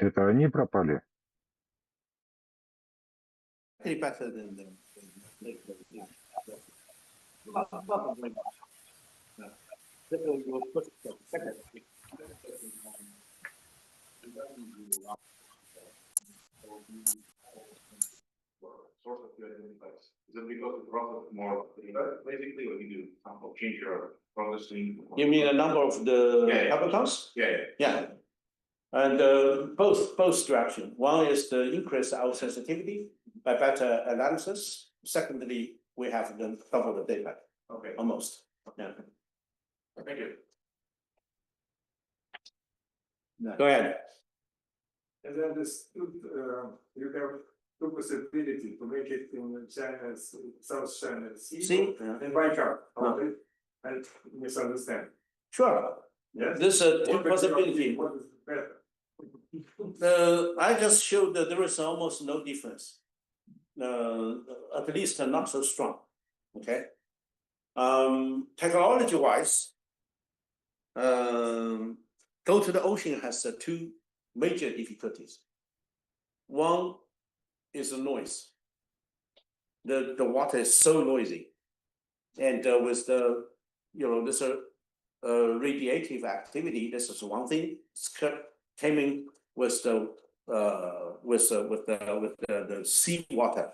Это они пропали? Any better than the lake. Yeah. Not very much. Yeah. That will go first, second. Source of good advice. Is it because the process more basically what you do, example, change your processing? You mean the number of the Yeah, yeah. applicants? Yeah, Yeah. And both direction. One is to increase our sensitivity by better analysis. Secondly, we have the double the data okay, almost. Yeah. thank you. Go ahead. As I understood, you have two possibilities to make it in China's South China Sea See? and Baikal. I misunderstand. Sure. Yes. This is two What is possibility. What is better? I just showed that there is almost no difference. At least not so strong. Okay. Technology wise, go to the ocean has two major difficulties. One is the noise. The water is so noisy, and with the this radiative activity. This is one thing. It's coming with the sea water.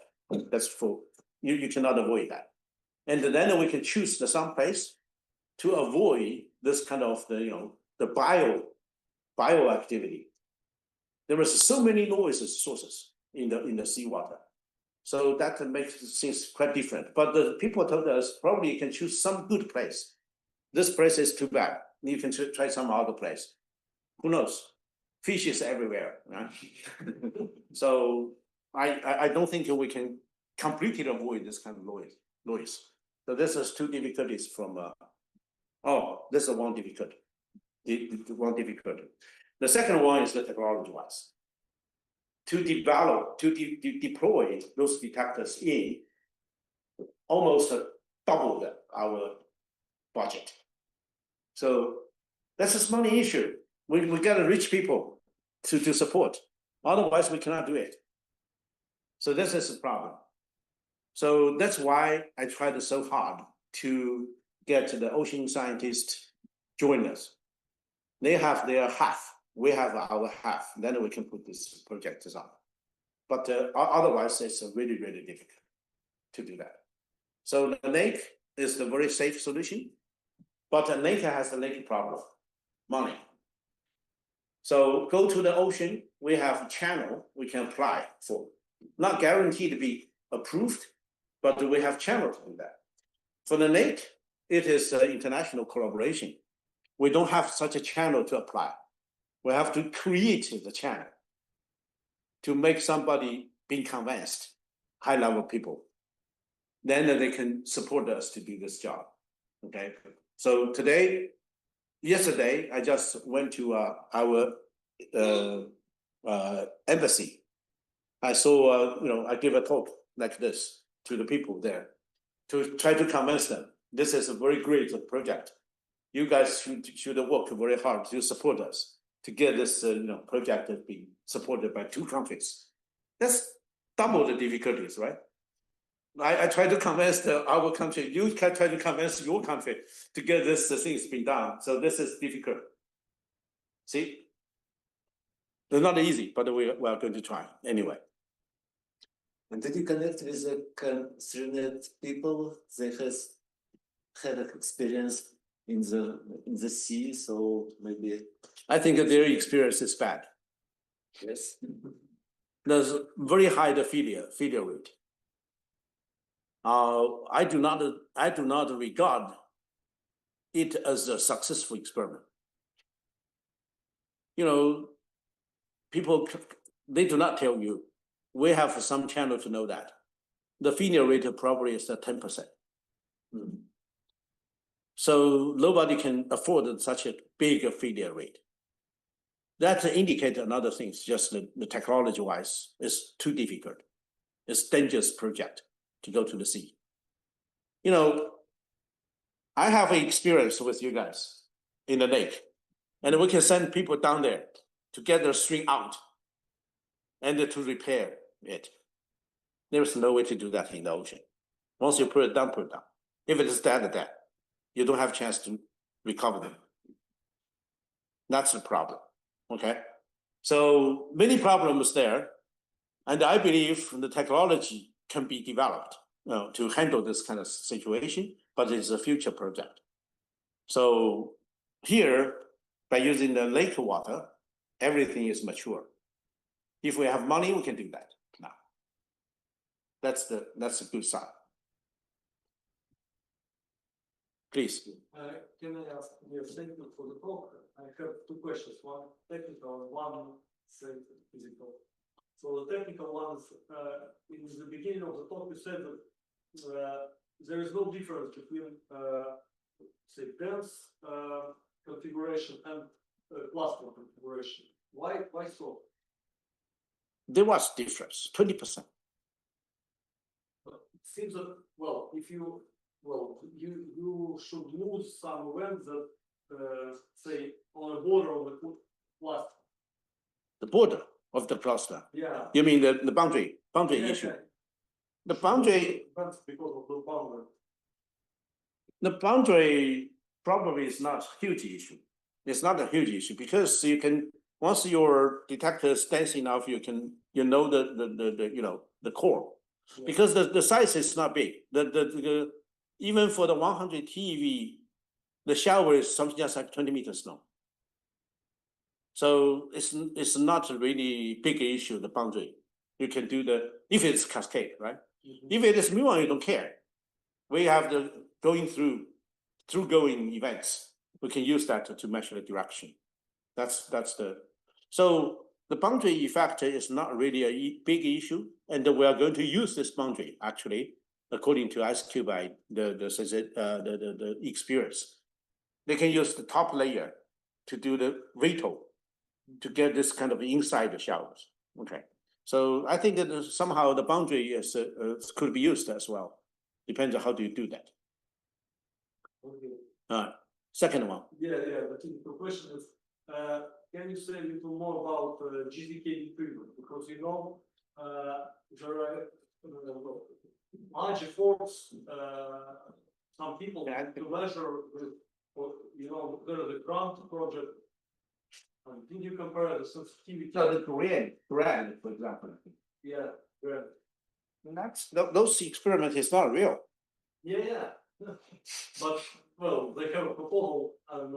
That's for you cannot avoid that. And then we can choose some place to avoid this kind of the bio activity. There is so many noise sources in the seawater, so that makes things quite different. But the people told us probably you can choose some good place. This place is too bad. You can try some other place. Who knows? Fish is everywhere, right? So I don't think we can completely avoid this kind of noise. So this is two difficulties from. This is one difficulty. One difficulty. The second one is the technology wise. To develop, deploy those detectors in almost doubled our budget. So that's a money issue. We got rich people to support. Otherwise, we cannot do it. So this is the problem. So that's why I tried so hard to get the ocean scientists join us. They have their half. We have our half. Then we can put this project on. But otherwise, it's really, really difficult to do that. So the lake is the very safe solution. But the lake has a lake problem, money. So go to the ocean, we have a channel we can apply for. Not guaranteed to be approved, but we have channel to do that. For the lake, it is international collaboration. We don't have such a channel to apply. We have to create the channel to make somebody be convinced, high-level people. Then they can support us to do this job, okay? So yesterday, I just went to our embassy. I saw, I give a talk like this to the people there to try to convince them. This is a very great project. You guys should work very hard to support us to get this project being supported by two countries. That's double the difficulties, right? I try to convince our country, you can try to convince your country to get this things being done. So this is difficult. See? It's not easy, but we are going to try anyway. And did you connect with the concerned people? They had experience in the sea, so maybe. I think their experience is bad. Yes. There's very high failure rate. I do not regard it as a successful experiment. People, they do not tell you. We have some channel to know that. The failure rate probably is 10%. So nobody can afford such a big failure rate. That indicates another thing, just the technology-wise is too difficult. It's a dangerous project to go to the sea. I have experience with you guys in the lake, and we can send people down there to get their string out and to repair it. There's no way to do that in the ocean. Once you put it down, put it down. If it is dead, dead. You don't have a chance to recover them. That's the problem. Okay. So many problems there. And I believe the technology can be developed to handle this kind of situation, but it's a future project. So here, by using the lake water, everything is mature. If we have money, we can do that now. That's a good sign. Please. Can I ask you thank you for the talk? I have two questions, one technical and one physical. So the technical ones, in the beginning of the talk, you said that there is no difference between, say, dense configuration and cluster configuration. Why so? There was difference, 20%. It seems that, well, if you, you should lose some events that, say, on the border of the cluster. The border of the cluster. Yeah. You mean the boundary Yeah, issue? yeah. The boundary, That's because of the boundary. the boundary probably is not a huge issue. It's not a huge issue because you can, once your detector is dense enough, you know the core. Yeah. Because the size is not big. Even for the 100 TeV, the shower is something just like 20 meters long. So it's not a really big issue, the boundary. You can do if it's cascade, right? Mhm. If it is muon, you don't care. We have the going events. We can use that to measure the direction. That's so the boundary effect is not really a big issue, and we are going to use this boundary actually, according to IceCube, the experience. They can use the top layer to do the veto to get this kind of inside the showers. Okay, so I think that somehow the boundary could be used as well. Depends on how do you do that. Okay. Second one. Yeah. The question is, can you say a little more about GZK Neytrинная? Because there are large efforts, some people to measure with, there is a grant project. Did you compare the sensitivity? No, the Korean, for example. Yeah, grant. Those experiments is not real. Yeah. But well, they have a proposal, and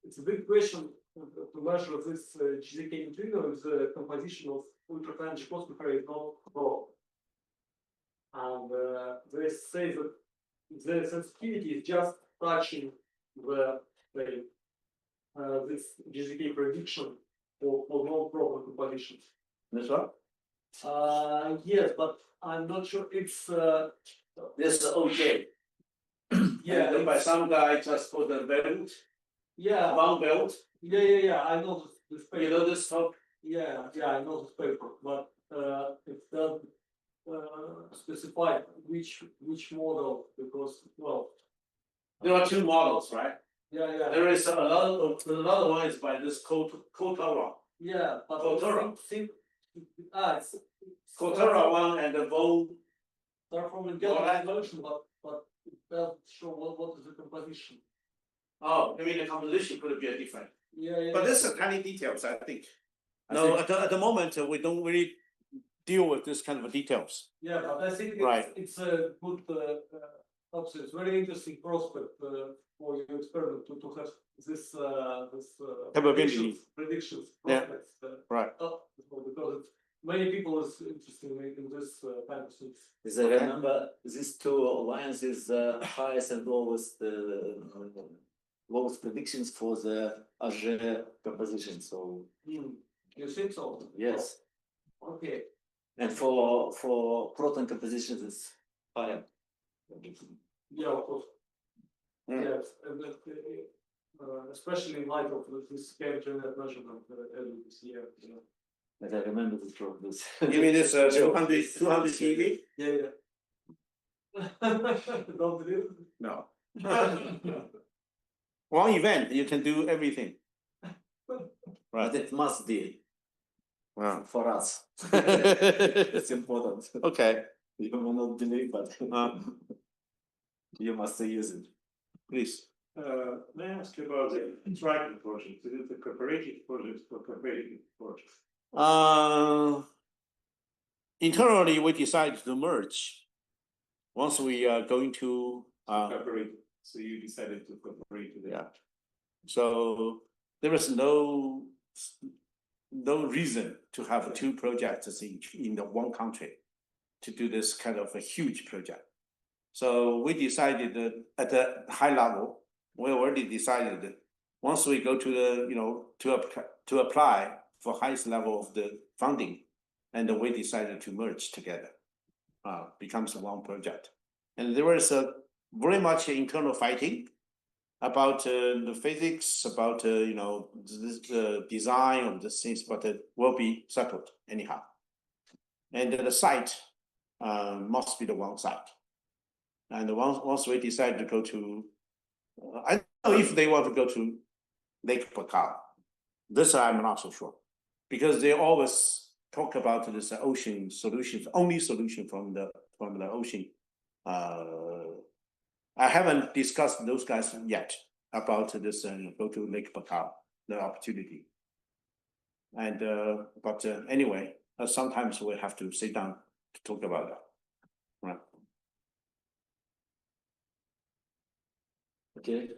it's a big question to measure this GZK Neytrинная with the composition of ultra-fine cosmic ray is not broad. And they say that the sensitivity is just touching this GZK prediction for non-proper compositions. That's right. Yes, but I'm not sure it's This is okay. yeah, And by some guy just put a belt, yeah, one belt. yeah. I know this paper. You know this stuff. Yeah, I know this paper, but it doesn't specify which model, because There are two models, right? yeah. There is another one is by this Kotara. Yeah, but Kotara. it's Kotara one and the Vol. they're from the gather solution, but it doesn't show what is the composition. Oh, I mean the composition could be different. Yeah. But this is tiny details, I think. No, at the moment we don't really deal with this kind of details. Yeah, but I think Right. it's a good it's very interesting prospect for your experiment to have this Capability. predictions Yeah. prospects. Right. Because many people is interested in this kind of things. Is I remember these two lines is highest and lowest predictions for the AG composition. So You think so? yes, Okay. and for proton compositions it's higher. Yeah, of course. Yes, and especially in light of this chemical measurement earlier this year. But I remember this from this. You mean this 200 TV? Yeah. Don't believe it? No. One event, you can do everything. But Right. it must be Wow. for us. It's important. Okay, You will not believe, but you must use it. please. May I ask you about the Triton project? Is it a cooperative project or cooperative project? Internally, we decided to merge. Once we are going to, Cooperate. So you decided to cooperate with it. yeah. So there is no reason to have two projects in the one country to do this kind of a huge project. So we decided that at the high level, we already decided that once we go to the, to apply for highest level of the funding, and we decided to merge together, becomes one project. And there was a very much internal fighting about the physics, about the design of the things, but it will be settled anyhow. And the site must be the one site. And once we decide to go to, I don't know if they want to go to Lake Baikal. This I'm not so sure, because they always talk about this ocean solution, only solution from the ocean. I haven't discussed those guys yet about this go to Lake Baikal, the opportunity. And but anyway, sometimes we have to sit down to talk about that. Right. Okay.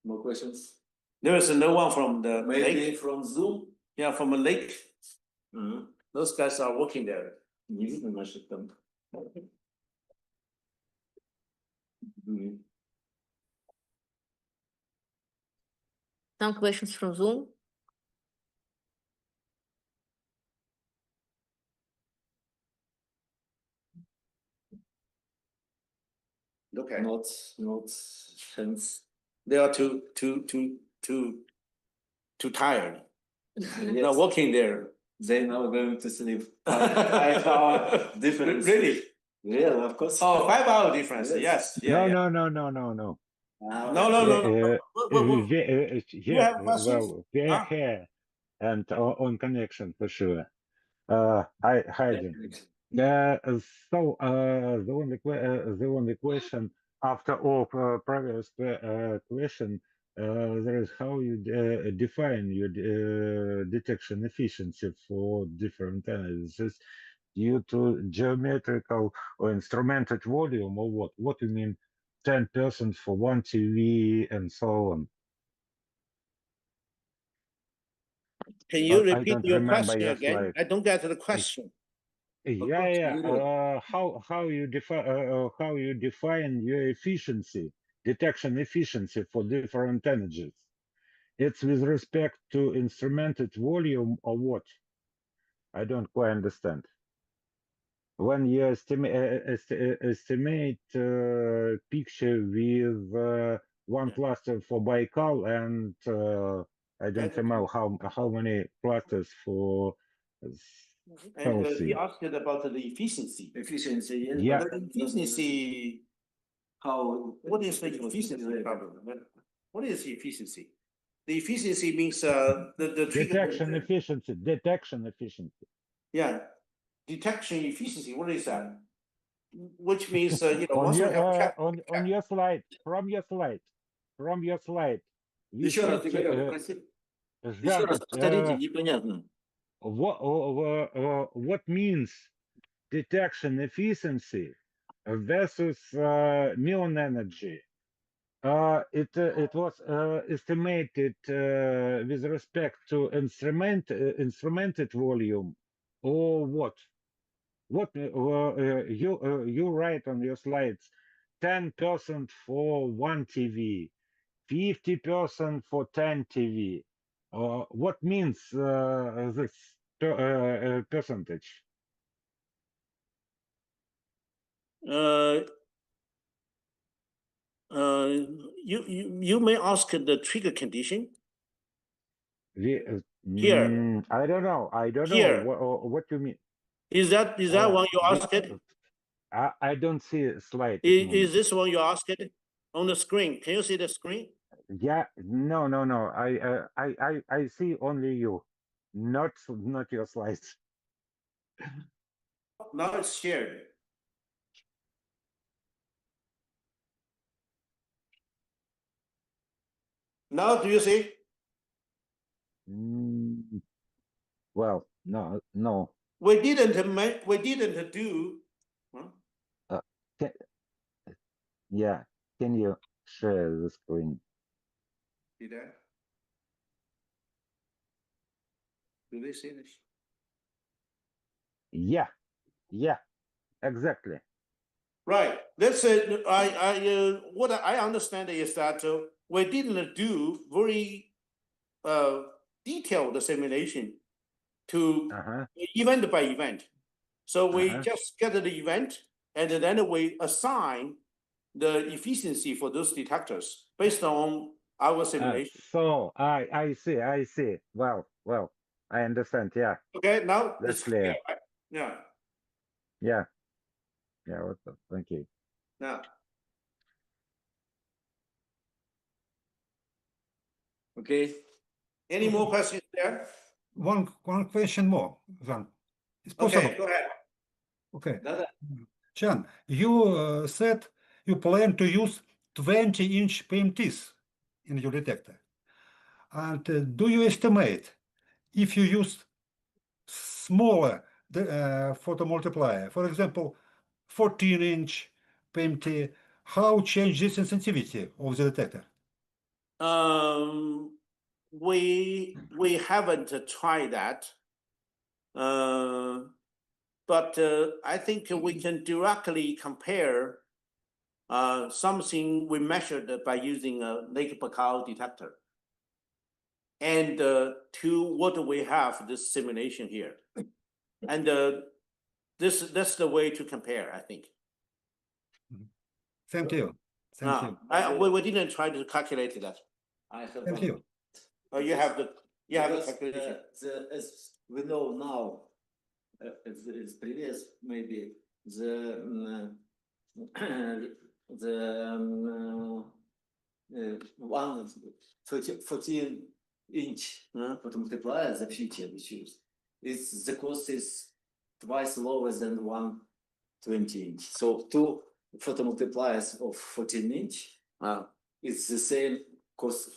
More questions? There is no one from the Maybe lake. from Zoom? Yeah, from a lake. Mhm. Those guys are working there. Не видно наших там. Мгм. Some questions from Zoom. Okay. Not hands. They are too tired. They're Yes. working there. They now going to sleep. 5 hour difference. Really? Yeah, of course. Oh, 5 hour difference. Yes. Yes. Yeah. No, yeah. no, no, no, no, no. Ah, No, no, no, no. You have questions? Well, we're Huh? here and on connection for sure. I hiding. So the only question after all previous question there is how you define your detection efficiency for different analysis due to geometrical or instrumented volume or what? What do you mean 10% for one TV and so on? Can you I repeat don't your remember question your again? slide. I don't get the question. Yeah. How you define your efficiency, detection efficiency for different energies? It's with respect to instrumented volume or what? I don't quite understand. When you estimate picture with one cluster for Baikal and I don't remember how many clusters for And South he Sea. asked about the efficiency. Efficiency. Yes. Yeah. But the efficiency. How? What is the efficiency problem? What is the efficiency? The efficiency means the Detection efficiency. Yeah, detection efficiency. What is that? Which means On once we your have checked, on your slide, from your slide. You Еще раз, see, Игорь, попроси. Еще раз повторите, непонятно. what means detection efficiency versus muon energy? It was estimated with respect to instrumented volume or what? What you write on your slides 10% for one TV, 50% for 10 TV. What means this percentage? You may ask the trigger condition. Here. I don't know. Here. What you mean. Is that one you asked? I don't see a slide. Is this one you asked on the screen? Can you see the screen? Yeah, no. I see only you. not your slides. Now it's shared. Now do you see? Well, no. We didn't do. Huh? Yeah, can you share the screen? Did I? Do they see this? Yeah, exactly. Right. Let's say what I understand is that we didn't do very detailed simulation to event by event. So we just get the event and then we assign the efficiency for those detectors based on our simulation. So I see. Well, I understand. Yeah. Okay, now That's it's clear. right? Yeah. Yeah. Thank you. Now. Okay. Any more questions there? One question more, Jan. It's possible. Okay, go ahead. Okay. Да-да. Jan, you said you plan to use 20-inch PMTs in your detector. And do you estimate if you use smaller photomultiplier, for example, 14-inch PMT, how change this sensitivity of the detector? We haven't tried that, but I think we can directly compare something we measured by using a Lake-Baikal detector and to what we have this simulation here, and that's the way to compare, I think. Thank you. Thank you. We didn't try to calculate that. I have Thank you. Oh, you have the Because, calculation. as we know now, as previous maybe the 14-inch photomultiplier, the feature we choose, the cost is twice lower than 120-inch. So two photomultipliers of 14-inch it's the same cost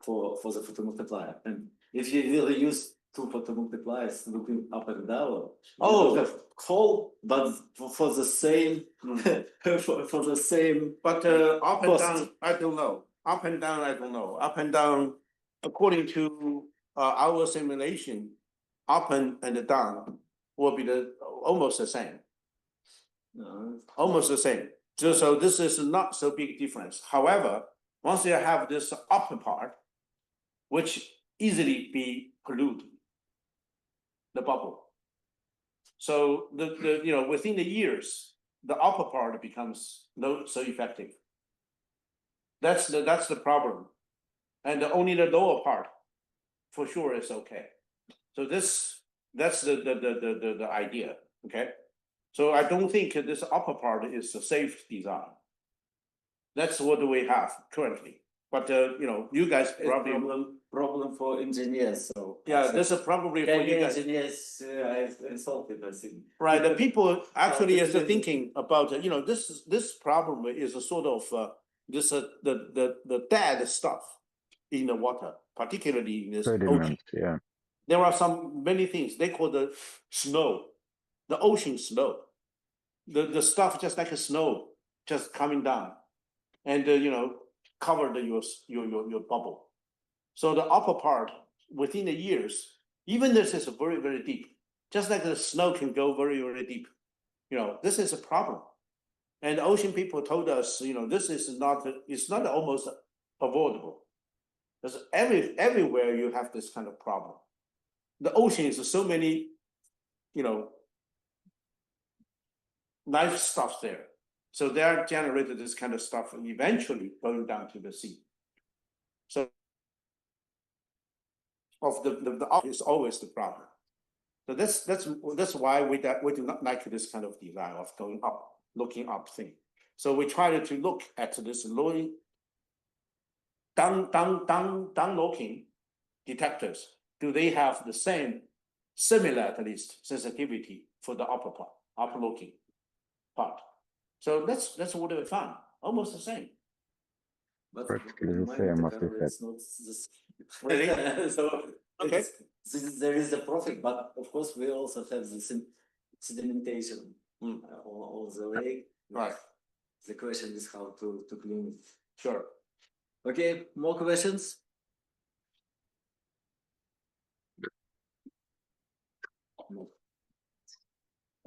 for the photomultiplier. And if you will use two photomultipliers looking up and down, the whole, but for the same for the same. But up and down, I don't know. Up and down, I don't know. Up and down, according to our simulation, up and down will be almost the same. Almost the same. So this is not so big difference. However, once you have this upper part, which easily be pollute the bubble. So the within the years, the upper part becomes not so effective. That's the problem, and only the lower part, for sure, is okay. So that's the idea. Okay, so I don't think this upper part is a safe design. That's what we have currently. But you guys probably problem for engineers. So yeah, this is probably for you guys. Engineers, I solved it, I think. Right, the people actually is thinking about this problem is a sort of the dead stuff in the water, particularly in this ocean. Yeah. There are many things they call the snow, the ocean snow, the stuff just like a snow just coming down, and covered your bubble. So the upper part within the years, even this is very, very deep. Just like the snow can go very, very deep. This is a problem. And the ocean people told us, this is it's not almost avoidable. Because everywhere you have this kind of problem. The ocean is so many, nice stuff there. So they are generated this kind of stuff and eventually going down to the sea. So of the is always the problem. So that's why we do not like this kind of design of going up, looking up thing. So we try to look at this down looking detectors do they have the similar at least sensitivity for the upper part, upper looking part? So that's what we found, almost the same. But Practically the in my same as we camera had. it's not this. Really? So Okay. there is a profit, but of course we also have the sedimentation all the way. Right. The question is how to clean it. Sure. Okay, more questions? No.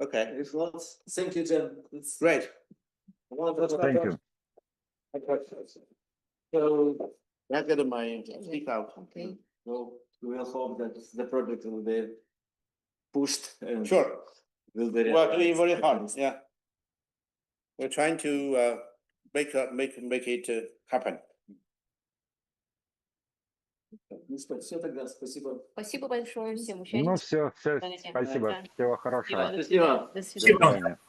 Okay, If not, thank you, Jen. It's great. Thank you. So I get my speak out. Okay. well, we will hope that the project will be pushed and Sure. will be Working realized. very hard, yeah. We're trying to make it happen. Ну что, все тогда, спасибо. Спасибо большое всем Ну участникам. все, Занятия. спасибо, Да. всего хорошего. Спасибо. До До свидания. свидания.